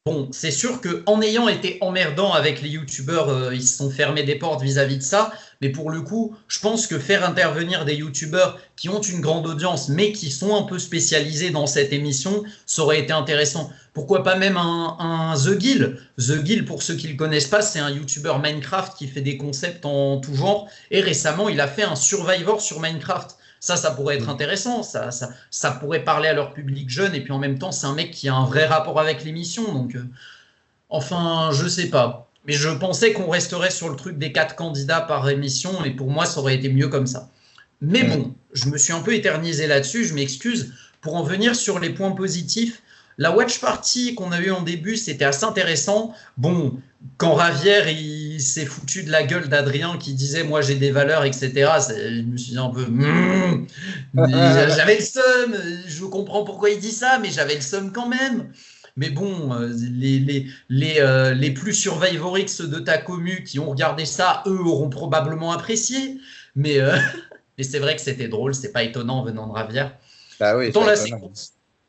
bon, c'est sûr qu'en ayant été emmerdant avec les youtubeurs, ils se sont fermés des portes vis-à-vis de ça. Mais pour le coup, je pense que faire intervenir des youtubeurs qui ont une grande audience, mais qui sont un peu spécialisés dans cette émission, ça aurait été intéressant. Pourquoi pas même un The Guild? The Guild, pour ceux qui ne le connaissent pas, c'est un youtubeur Minecraft qui fait des concepts en tout genre. Et récemment, il a fait un Survivor sur Minecraft. Ça pourrait être intéressant. Ça pourrait parler à leur public jeune. Et puis en même temps, c'est un mec qui a un vrai rapport avec l'émission. Donc, enfin, je sais pas. Mais je pensais qu'on resterait sur le truc des 4 candidats par émission. Et pour moi, ça aurait été mieux comme ça. Mais bon, je me suis un peu éternisé là-dessus. Je m'excuse. Pour en venir sur les points positifs, la watch party qu'on a eue en début, c'était assez intéressant. Bon, quand Ravière il s'est foutu de la gueule d'Adrien qui disait moi j'ai des valeurs, etc. Je me suis dit un peu j'avais le seum. Je comprends pourquoi il dit ça, mais j'avais le seum quand même. Mais bon, les plus survivorix de ta commu qui ont regardé ça, eux auront probablement apprécié. Mais c'est vrai que c'était drôle, c'est pas étonnant venant de Ravière. Bah oui,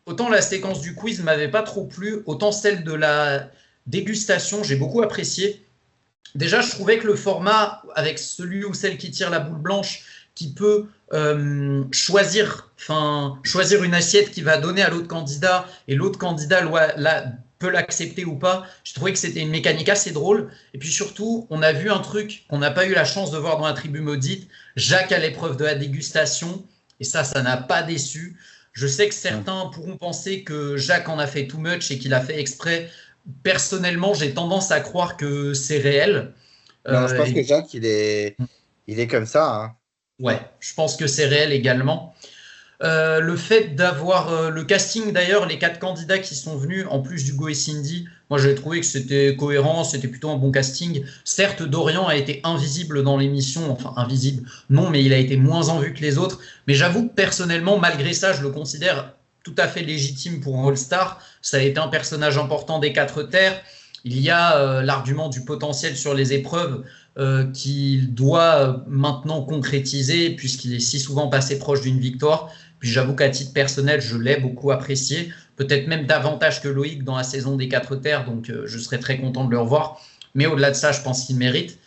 Autant la séquence du quiz m'avait pas trop plu, autant celle de la dégustation, j'ai beaucoup apprécié. Déjà, je trouvais que le format, avec celui ou celle qui tire la boule blanche, qui peut choisir une assiette qui va donner à l'autre candidat, et l'autre candidat peut l'accepter ou pas, j'ai trouvé que c'était une mécanique assez drôle. Et puis surtout, on a vu un truc qu'on n'a pas eu la chance de voir dans la tribu maudite, Jacques à l'épreuve de la dégustation, et ça n'a pas déçu. Je sais que certains pourront penser que Jacques en a fait too much et qu'il a fait exprès. Personnellement, j'ai tendance à croire que c'est réel. Non, je pense que Jacques, il est comme ça. Hein. Ouais, je pense que c'est réel également. Le fait d'avoir le casting, d'ailleurs, les 4 candidats qui sont venus, en plus d'Hugo et Cindy, moi j'ai trouvé que c'était cohérent, c'était plutôt un bon casting. Certes, Dorian a été invisible dans l'émission, enfin invisible, non, mais il a été moins en vue que les autres. Mais j'avoue que personnellement, malgré ça, je le considère tout à fait légitime pour un All-Star. Ça a été un personnage important des 4 terres. Il y a l'argument du potentiel sur les épreuves qu'il doit maintenant concrétiser puisqu'il est si souvent passé proche d'une victoire. Puis j'avoue qu'à titre personnel, je l'ai beaucoup apprécié, peut-être même davantage que Loïc dans la saison des 4 terres, donc je serais très content de le revoir. Mais au-delà de ça, je pense qu'il mérite.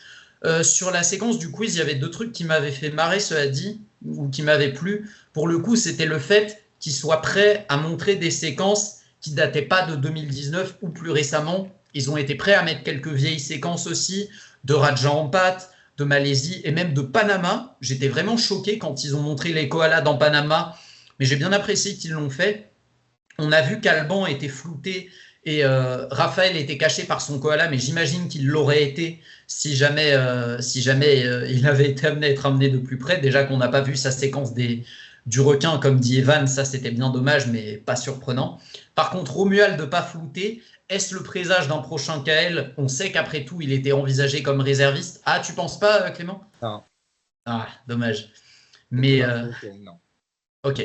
Sur la séquence du quiz, il y avait 2 trucs qui m'avaient fait marrer, cela dit, ou qui m'avaient plu. Pour le coup, c'était le fait qu'ils soient prêts à montrer des séquences qui ne dataient pas de 2019 ou plus récemment. Ils ont été prêts à mettre quelques vieilles séquences aussi, de Raja en pâte, de Malaisie et même de Panama. J'étais vraiment choqué quand ils ont montré les koalas dans Panama, mais j'ai bien apprécié qu'ils l'ont fait. On a vu qu'Alban était flouté et Raphaël était caché par son koala, mais j'imagine qu'il l'aurait été si jamais il avait été amené à être amené de plus près. Déjà qu'on n'a pas vu sa séquence du requin, comme dit Evan, ça c'était bien dommage, mais pas surprenant. Par contre, Romuald de pas flouté, est-ce le présage d'un prochain KL? On sait qu'après tout, il était envisagé comme réserviste. Ah, tu penses pas, Clément? Non. Ah, dommage. Mais non. Ok.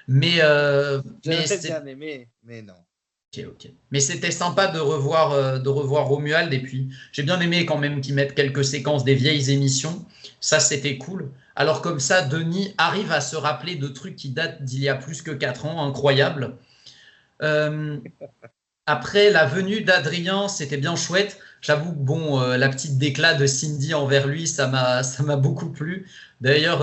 Mais j'aurais bien aimé, mais non. Ok. Mais c'était sympa de revoir Romuald, et puis j'ai bien aimé quand même qu'ils mettent quelques séquences des vieilles émissions. Ça, c'était cool. Alors comme ça, Denis arrive à se rappeler de trucs qui datent d'il y a plus que 4 ans. Incroyable. Après, la venue d'Adrien, c'était bien chouette. J'avoue que bon, la petite déclat de Cindy envers lui, ça m'a beaucoup plu. D'ailleurs,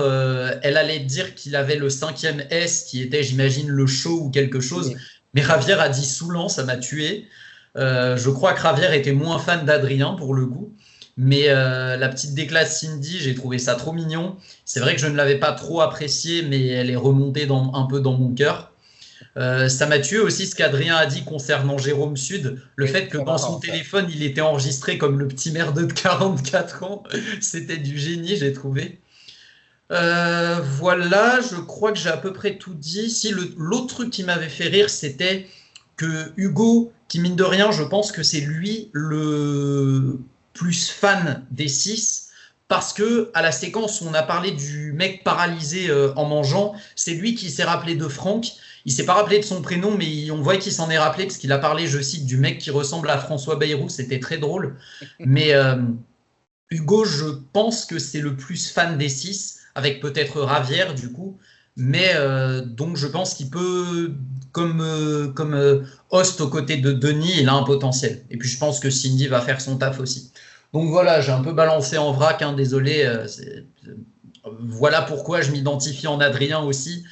elle allait dire qu'il avait le 5e S, qui était, j'imagine, le show ou quelque chose. Oui. Mais Ravière a dit saoulant, ça m'a tué. Je crois que Ravière était moins fan d'Adrien pour le coup. Mais la petite déclat de Cindy, j'ai trouvé ça trop mignon. C'est vrai que je ne l'avais pas trop appréciée, mais elle est remontée un peu dans mon cœur. Ça m'a tué aussi ce qu'Adrien a dit concernant Jérôme Sud, le fait que dans son téléphone, il était enregistré comme le petit merdeux de 44 ans. C'était du génie, j'ai trouvé. Voilà, je crois que j'ai à peu près tout dit. Si l'autre truc qui m'avait fait rire, c'était que Hugo, qui mine de rien, je pense que c'est lui le plus fan des 6, parce que à la séquence où on a parlé du mec paralysé en mangeant, c'est lui qui s'est rappelé de Franck. Il ne s'est pas rappelé de son prénom, mais on voit qu'il s'en est rappelé parce qu'il a parlé, je cite, du mec qui ressemble à François Bayrou. C'était très drôle. Mais Hugo, je pense que c'est le plus fan des 6, avec peut-être Ravière, du coup. Mais donc, je pense qu'il peut, comme host aux côtés de Denis, il a un potentiel. Et puis, je pense que Cindy va faire son taf aussi. Donc, voilà, j'ai un peu balancé en vrac, hein, désolé. Voilà pourquoi je m'identifie en Adrien aussi.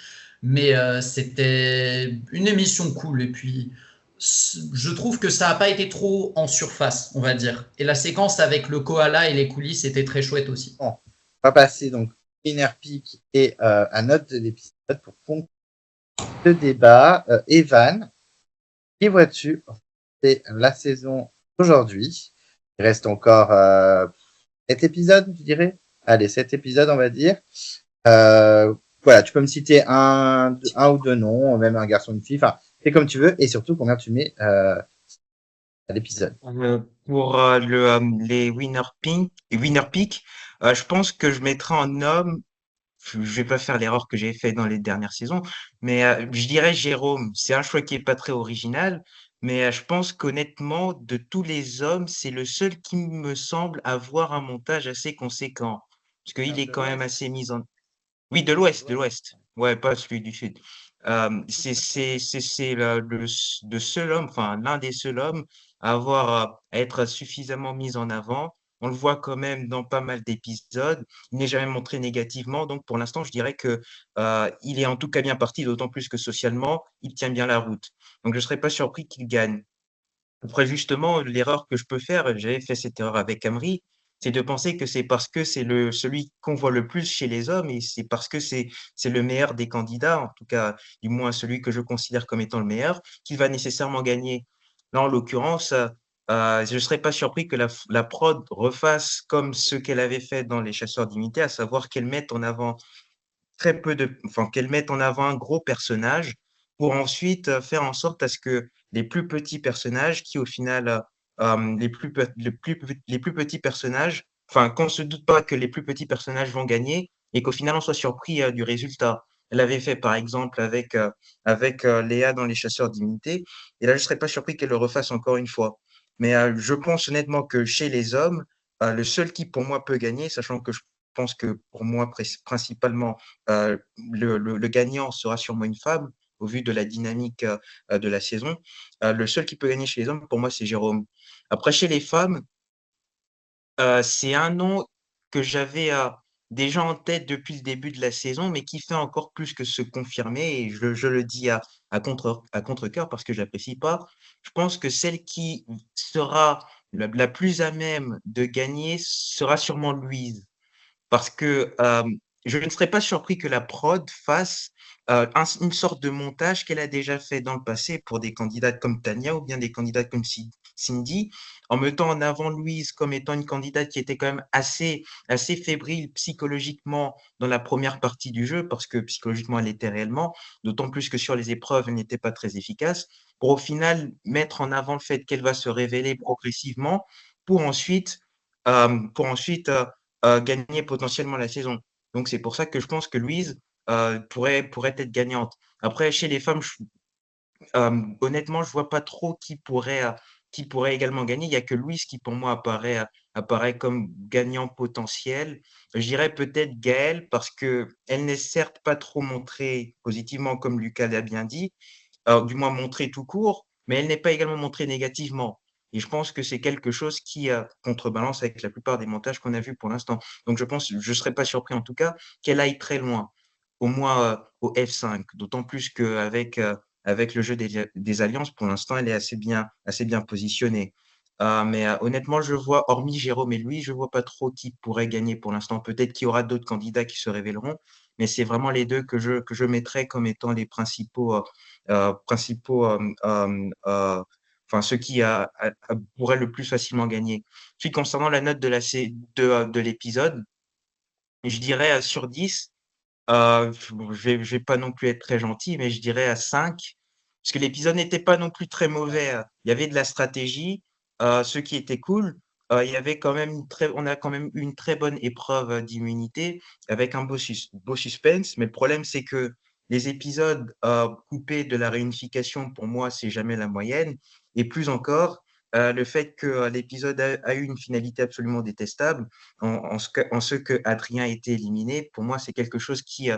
Mais c'était une émission cool. Et puis, je trouve que ça n'a pas été trop en surface, on va dire. Et la séquence avec le koala et les coulisses était très chouette aussi. Bon, pas passé donc Winner Pick et à note de l'épisode pour conclure ce débat. Evan, qui vois-tu c'est la saison aujourd'hui? Il reste encore 7 épisodes, je dirais. Allez, 7 épisodes, on va dire. Voilà, tu peux me citer un ou deux noms, même un garçon, une fille. Enfin, fais comme tu veux. Et surtout, combien tu mets à l'épisode. Pour les winner pick, je pense que je mettrai en homme. Je vais pas faire l'erreur que j'ai fait dans les dernières saisons, mais je dirais Jérôme. C'est un choix qui est pas très original, mais je pense qu'honnêtement, de tous les hommes, c'est le seul qui me semble avoir un montage assez conséquent, parce qu'il est De quand même l'Ouest. assez mis en. Oui, de l'Ouest. Ouais, pas celui du Sud. C'est le seul homme, enfin l'un des seuls hommes à avoir à être suffisamment mis en avant. On le voit quand même dans pas mal d'épisodes. Il n'est jamais montré négativement, donc pour l'instant, je dirais que il est en tout cas bien parti, d'autant plus que socialement, il tient bien la route. Donc je ne serais pas surpris qu'il gagne. Après, justement, l'erreur que je peux faire, j'avais fait cette erreur avec Amri, c'est de penser que c'est parce que c'est celui qu'on voit le plus chez les hommes et c'est parce que c'est le meilleur des candidats, en tout cas, du moins celui que je considère comme étant le meilleur, qu'il va nécessairement gagner. Là, en l'occurrence, je ne serais pas surpris que la prod refasse comme ce qu'elle avait fait dans Les Chasseurs d'Immunité, à savoir qu'elle mette en avant enfin, qu'elle mette en avant un gros personnage pour ensuite faire en sorte à ce que les plus petits personnages, qui au final, les plus petits personnages, enfin, qu'on ne se doute pas que les plus petits personnages vont gagner et qu'au final, on soit surpris du résultat. Elle avait fait, par exemple, avec Léa dans Les Chasseurs d'Immunité. Et là, je ne serais pas surpris qu'elle le refasse encore une fois. Mais je pense honnêtement que chez les hommes, le seul qui, pour moi, peut gagner, sachant que je pense que pour moi, principalement, le gagnant sera sûrement une femme, au vu de la dynamique de la saison. Le seul qui peut gagner chez les hommes, pour moi, c'est Jérôme. Après, chez les femmes, c'est un nom que j'avais déjà en tête depuis le début de la saison, mais qui fait encore plus que se confirmer. Et je le dis à contre-cœur parce que j'apprécie pas. Je pense que celle qui sera la plus à même de gagner sera sûrement Louise. Parce que je ne serais pas surpris que la prod fasse une sorte de montage qu'elle a déjà fait dans le passé pour des candidates comme Tania ou bien des candidates comme Cindy, en mettant en avant Louise comme étant une candidate qui était quand même assez fébrile psychologiquement dans la première partie du jeu, parce que psychologiquement elle était réellement, d'autant plus que sur les épreuves elle n'était pas très efficace, pour au final mettre en avant le fait qu'elle va se révéler progressivement pour ensuite, gagner potentiellement la saison. Donc c'est pour ça que je pense que Louise pourrait être gagnante. Après, chez les femmes, honnêtement, je vois pas trop qui pourrait également gagner. Il y a que Louise qui, pour moi, apparaît comme gagnant potentiel. Je dirais peut-être Gaëlle, parce que elle n'est certes pas trop montrée positivement, comme Lucas l'a bien dit, du moins montrée tout court, mais elle n'est pas également montrée négativement. Et je pense que c'est quelque chose qui contrebalance avec la plupart des montages qu'on a vus pour l'instant. Donc je ne serais pas surpris en tout cas qu'elle aille très loin, au moins au F5. D'autant plus qu'avec avec le jeu des alliances, pour l'instant, elle est assez bien positionnée. Mais honnêtement, je vois, hormis Jérôme et lui, je vois pas trop qui pourrait gagner pour l'instant. Peut-être qu'il y aura d'autres candidats qui se révéleront, mais c'est vraiment les deux que je mettrais comme étant les principaux, enfin ceux qui pourraient le plus facilement gagner. Puis concernant la note de l'épisode, je dirais sur 10, je vais pas non plus être très gentil, mais je dirais à 5, parce que l'épisode n'était pas non plus très mauvais. Il y avait de la stratégie, ce qui était cool. Il y avait quand même on a quand même eu une très bonne épreuve d'immunité avec un beau suspense. Mais le problème, c'est que les épisodes coupés de la réunification, pour moi, c'est jamais la moyenne. Et plus encore, le fait que l'épisode a eu une finalité absolument détestable, en ce que Adrien a été éliminé, pour moi, c'est quelque chose qui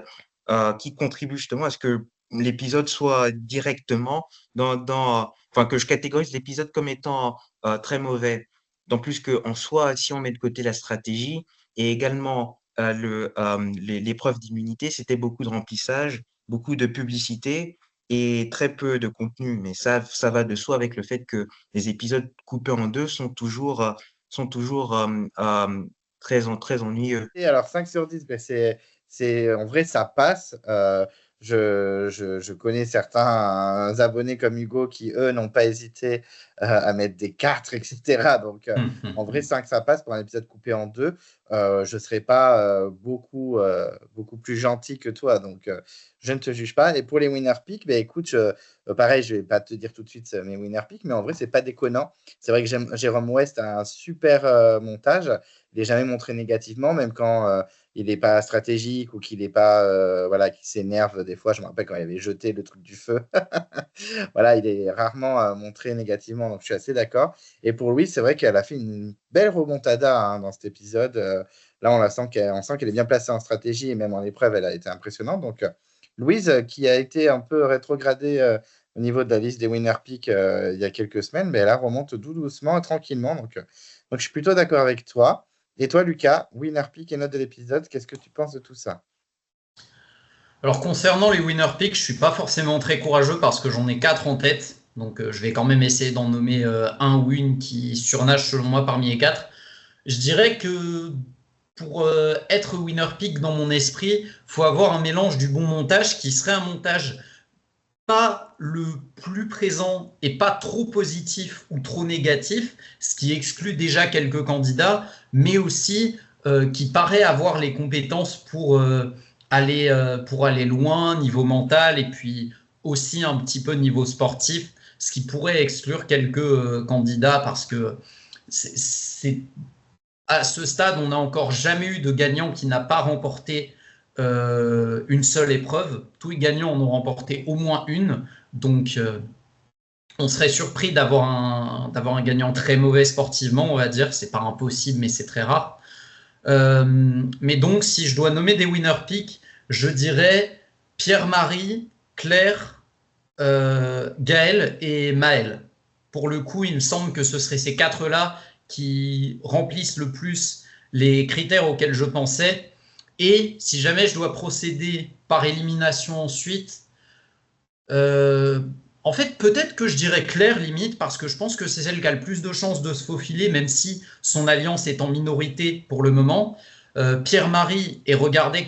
contribue justement à ce que l'épisode soit directement enfin, que je catégorise l'épisode comme étant très mauvais. D'autant plus qu'en soi, si on met de côté la stratégie et également l'épreuve d'immunité, c'était beaucoup de remplissage, beaucoup de publicité et très peu de contenu. Mais ça va de soi avec le fait que les épisodes coupés en deux sont toujours très ennuyeux. Et alors, 5 sur 10, ben, En vrai, ça passe. Je connais certains abonnés comme Hugo qui, eux, n'ont pas hésité à mettre des 4, etc. Donc, en vrai, 5, ça passe pour un épisode coupé en deux. Je ne serais pas beaucoup plus gentil que toi. Donc, je ne te juge pas. Et pour les winner picks, ben, écoute, pareil, je ne vais pas te dire tout de suite mes winner picks, mais en vrai, c'est pas déconnant. C'est vrai que Jérôme West a un super montage. Il n'est jamais montré négativement, même quand il n'est pas stratégique ou qu'il n'est pas, voilà, qu'il s'énerve des fois. Je me rappelle quand il avait jeté le truc du feu. Voilà, il est rarement montré négativement, donc je suis assez d'accord. Et pour Louise, c'est vrai qu'elle a fait une belle remontada dans cet épisode. Là, on sent qu'elle est bien placée en stratégie et même en épreuve, elle a été impressionnante. Donc, Louise, qui a été un peu rétrogradée au niveau de la liste des winner picks il y a quelques semaines, mais elle remonte doucement, tranquillement. Donc, je suis plutôt d'accord avec toi. Et toi, Lucas, winner pick et note de l'épisode, qu'est-ce que tu penses de tout ça? Alors concernant les winner picks, je suis pas forcément très courageux parce que j'en ai 4 en tête. Donc je vais quand même essayer d'en nommer un ou une qui surnage selon moi parmi les 4. Je dirais que pour être winner pick dans mon esprit, il faut avoir un mélange du bon montage qui serait un montage pas le plus présent et pas trop positif ou trop négatif, ce qui exclut déjà quelques candidats, mais aussi qui paraît avoir les compétences pour aller loin niveau mental et puis aussi un petit peu niveau sportif, ce qui pourrait exclure quelques candidats parce que c'est à ce stade, on n'a encore jamais eu de gagnant qui n'a pas remporté une seule épreuve. Tous les gagnants en ont remporté au moins une. Donc, on serait surpris d'avoir un gagnant très mauvais sportivement, on va dire. C'est pas impossible, mais c'est très rare. Mais donc, si je dois nommer des winner picks, je dirais Pierre-Marie, Claire, Gaël et Maël. Pour le coup, il me semble que ce seraient ces 4-là qui remplissent le plus les critères auxquels je pensais. Et si jamais je dois procéder par élimination ensuite, en fait, peut-être que je dirais Claire limite, parce que je pense que c'est celle qui a le plus de chances de se faufiler, même si son alliance est en minorité pour le moment. Pierre-Marie est regardé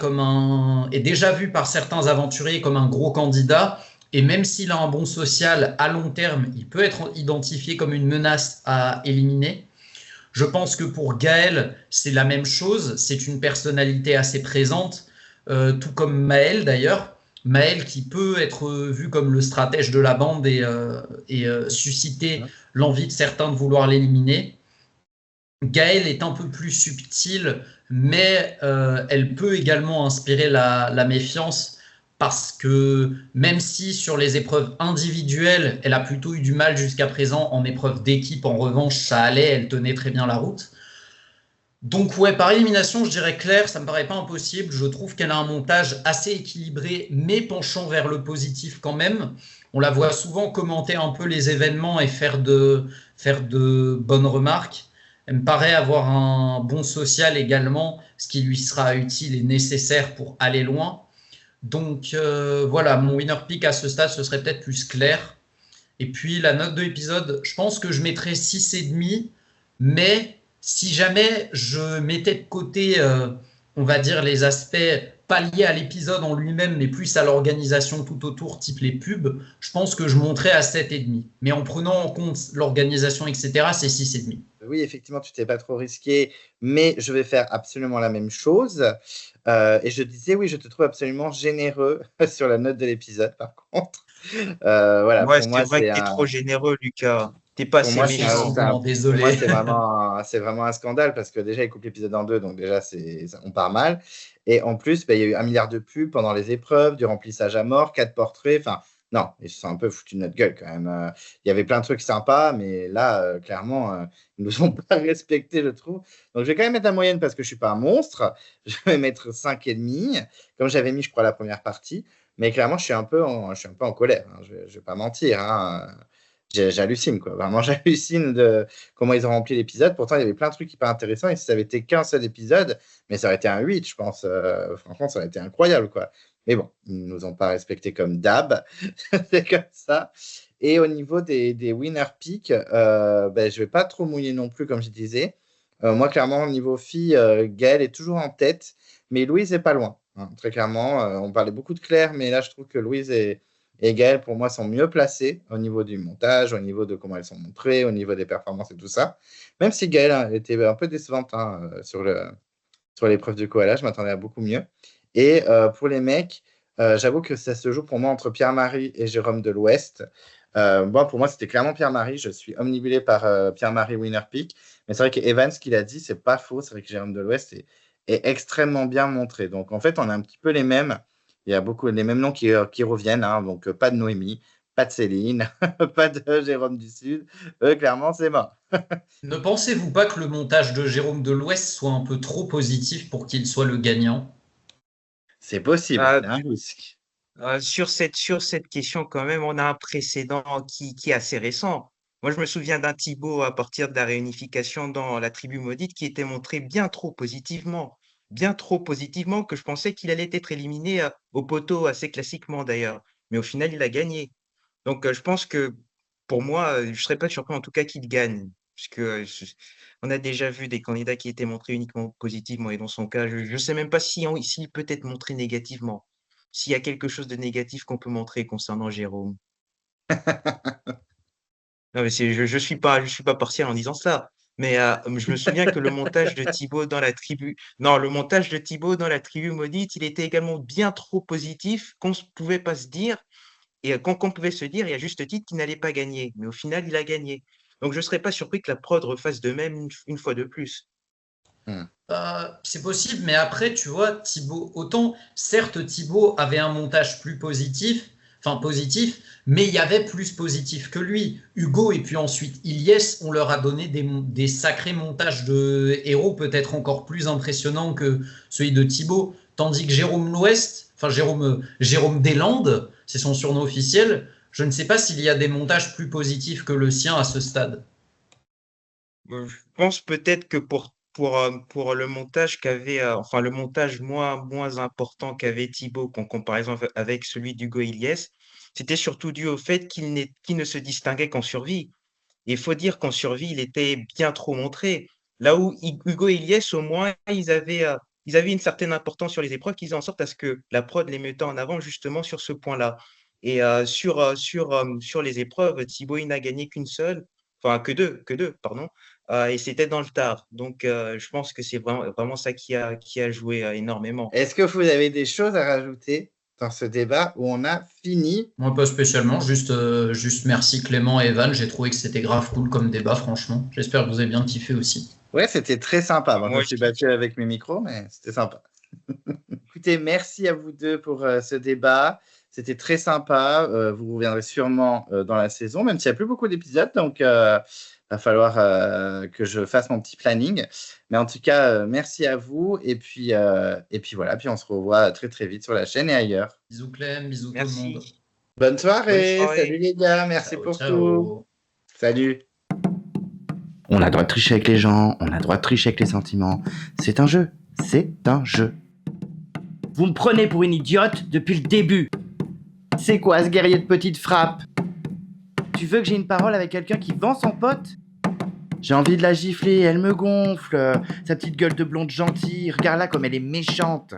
est déjà vu par certains aventuriers comme un gros candidat. Et même s'il a un bon social à long terme, il peut être identifié comme une menace à éliminer. Je pense que pour Gaël, c'est la même chose. C'est une personnalité assez présente, tout comme Maël d'ailleurs. Maël qui peut être vu comme le stratège de la bande et susciter l'envie de certains de vouloir l'éliminer. Gaël est un peu plus subtile, mais elle peut également inspirer la méfiance parce que même si sur les épreuves individuelles, elle a plutôt eu du mal jusqu'à présent, en épreuve d'équipe, en revanche, ça allait, elle tenait très bien la route. Donc ouais, par élimination, je dirais Claire, ça me paraît pas impossible. Je trouve qu'elle a un montage assez équilibré, mais penchant vers le positif quand même. On la voit souvent commenter un peu les événements et faire de bonnes remarques. Elle me paraît avoir un bon social également, ce qui lui sera utile et nécessaire pour aller loin. Donc voilà, mon winner pick à ce stade, ce serait peut-être plus Claire. Et puis la note de l'épisode, je pense que je mettrais 6,5, mais si jamais je mettais de côté, on va dire, les aspects pas liés à l'épisode en lui-même, mais plus à l'organisation tout autour, type les pubs, je pense que je monterais à 7,5. Mais en prenant en compte l'organisation, etc., c'est 6,5. Oui, effectivement, tu t'es pas trop risqué, mais je vais faire absolument la même chose. Et je disais, oui, je te trouve absolument généreux sur la note de l'épisode, par contre. Voilà, Ouais, pour c'est moi, vrai que c'est tu es un. trop généreux, Lucas. T'es pas Pour assez moi, méchant. Effectivement, désolé. pour moi, c'est vraiment un scandale parce que déjà, il coupe l'épisode en deux, donc déjà, on part mal. Et en plus, il y a eu 1 milliard de pubs pendant les épreuves, du remplissage à mort, 4 portraits. Enfin, non, ils se sont un peu foutus de notre gueule quand même. Il y avait plein de trucs sympas, mais là, clairement, ils nous ont pas respecté, je trouve. Donc, je vais quand même mettre la moyenne parce que je suis pas un monstre. Je vais mettre 5,5, comme j'avais mis, je crois, la première partie. Mais clairement, je suis un peu en colère, hein. Je vais pas mentir, hein. J'hallucine, quoi. Vraiment, j'hallucine de comment ils ont rempli l'épisode. Pourtant, il y avait plein de trucs hyper intéressants. Et si ça avait été qu'un seul épisode, mais ça aurait été un 8, je pense. Franchement, ça aurait été incroyable, quoi. Mais bon, ils ne nous ont pas respecté comme d'hab. C'est comme ça. Et au niveau des winner picks, ben, je ne vais pas trop mouiller non plus, comme je disais. Moi, clairement, au niveau filles, Gaëlle est toujours en tête, mais Louise n'est pas loin. hein, très clairement. On parlait beaucoup de Claire, mais là, je trouve que Louise et Gaëlle, pour moi, sont mieux placées au niveau du montage, au niveau de comment elles sont montrées, au niveau des performances et tout ça. Même si Gaëlle était un peu décevante sur l'épreuve du koala, je m'attendais à beaucoup mieux. Et pour les mecs, j'avoue que ça se joue pour moi entre Pierre-Marie et Jérôme de l'Ouest. Pour moi, c'était clairement Pierre-Marie. Je suis omnibulé par Pierre-Marie Winner Peak. Mais c'est vrai qu'Evans, ce qu'il a dit, c'est pas faux. C'est vrai que Jérôme de l'Ouest est extrêmement bien montré. Donc, en fait, on a un petit peu les mêmes. Il y a beaucoup les mêmes noms qui reviennent. Hein. Donc, pas de Noémie, pas de Céline, pas de Jérôme du Sud. Clairement, c'est mort. Ne pensez-vous pas que le montage de Jérôme de l'Ouest soit un peu trop positif pour qu'il soit le gagnant? C'est possible. Euh, C'est un risque. sur cette question, quand même, on a un précédent qui est assez récent. Moi, je me souviens d'un Thibaut à partir de la réunification dans la tribu maudite qui était montré bien trop positivement que je pensais qu'il allait être éliminé au poteau assez classiquement d'ailleurs. Mais au final, il a gagné. Donc, je pense que pour moi, je ne serais pas surpris en tout cas qu'il gagne. Puisque on a déjà vu des candidats qui étaient montrés uniquement positivement. Et dans son cas, je ne sais même pas s'il peut être montré négativement. S'il y a quelque chose de négatif qu'on peut montrer concernant Jérôme. Non, mais je suis pas partial en disant ça. Mais je me souviens que le montage de Thibaut dans la tribu, non, le montage de Thibaut dans la tribu maudite, il était également bien trop positif qu'on ne pouvait pas se dire. Et qu'on pouvait se dire, et à juste titre, qu'il n'allait pas gagner. Mais au final, il a gagné. Donc, je ne serais pas surpris que la prod refasse de même une fois de plus. C'est possible, mais après, tu vois, Thibaut, autant, certes, Thibaut avait un montage plus positif, mais il y avait plus positif que lui. Hugo et puis ensuite Ilyes, on leur a donné des sacrés montages de héros peut-être encore plus impressionnants que celui de Thibaut. Tandis que Jérôme Jérôme Deslandes, c'est son surnom officiel, je ne sais pas s'il y a des montages plus positifs que le sien à ce stade. Je pense peut-être que pour le montage enfin, le montage moins important qu'avait Thibaut en comparaison avec celui d'Hugo Ilyes, c'était surtout dû au fait qu'il ne se distinguait qu'en survie. Et il faut dire qu'en survie, il était bien trop montré. Là où Hugo et Ilyes, au moins, ils avaient une certaine importance sur les épreuves, qu'ils faisaient en sorte à ce que la prod les mettait en avant justement sur ce point-là. Et sur les épreuves, Thibaut, il n'a gagné qu'une seule, enfin que deux, pardon, et c'était dans le tard. Donc, je pense que c'est vraiment ça qui a joué énormément. Est-ce que vous avez des choses à rajouter dans ce débat où on a fini? Moi, pas spécialement, juste merci Clément et Evan, j'ai trouvé que c'était grave cool comme débat, franchement. J'espère que vous avez bien kiffé aussi. Ouais, c'était très sympa. Moi, je Moi me suis aussi. battu avec mes micros, mais c'était sympa. Écoutez, merci à vous deux pour ce débat. C'était très sympa. Vous reviendrez sûrement dans la saison, même s'il n'y a plus beaucoup d'épisodes. Donc, va falloir que je fasse mon petit planning. Mais en tout cas, merci à vous. Et puis voilà. Puis on se revoit très, très vite sur la chaîne et ailleurs. Bisous Clem, bisous tout le monde. Merci. Bonne soirée. Bonne soirée. Salut les gars. Merci Ciao, pour ciao. tout. Salut. On a le droit de tricher avec les gens, on a le droit de tricher avec les sentiments. C'est un jeu, c'est un jeu. Vous me prenez pour une idiote depuis le début. C'est quoi ce guerrier de petite frappe? Tu veux que j'ai une parole avec quelqu'un qui vend son pote? J'ai envie de la gifler, elle me gonfle. Sa petite gueule de blonde gentille, regarde-la comme elle est méchante.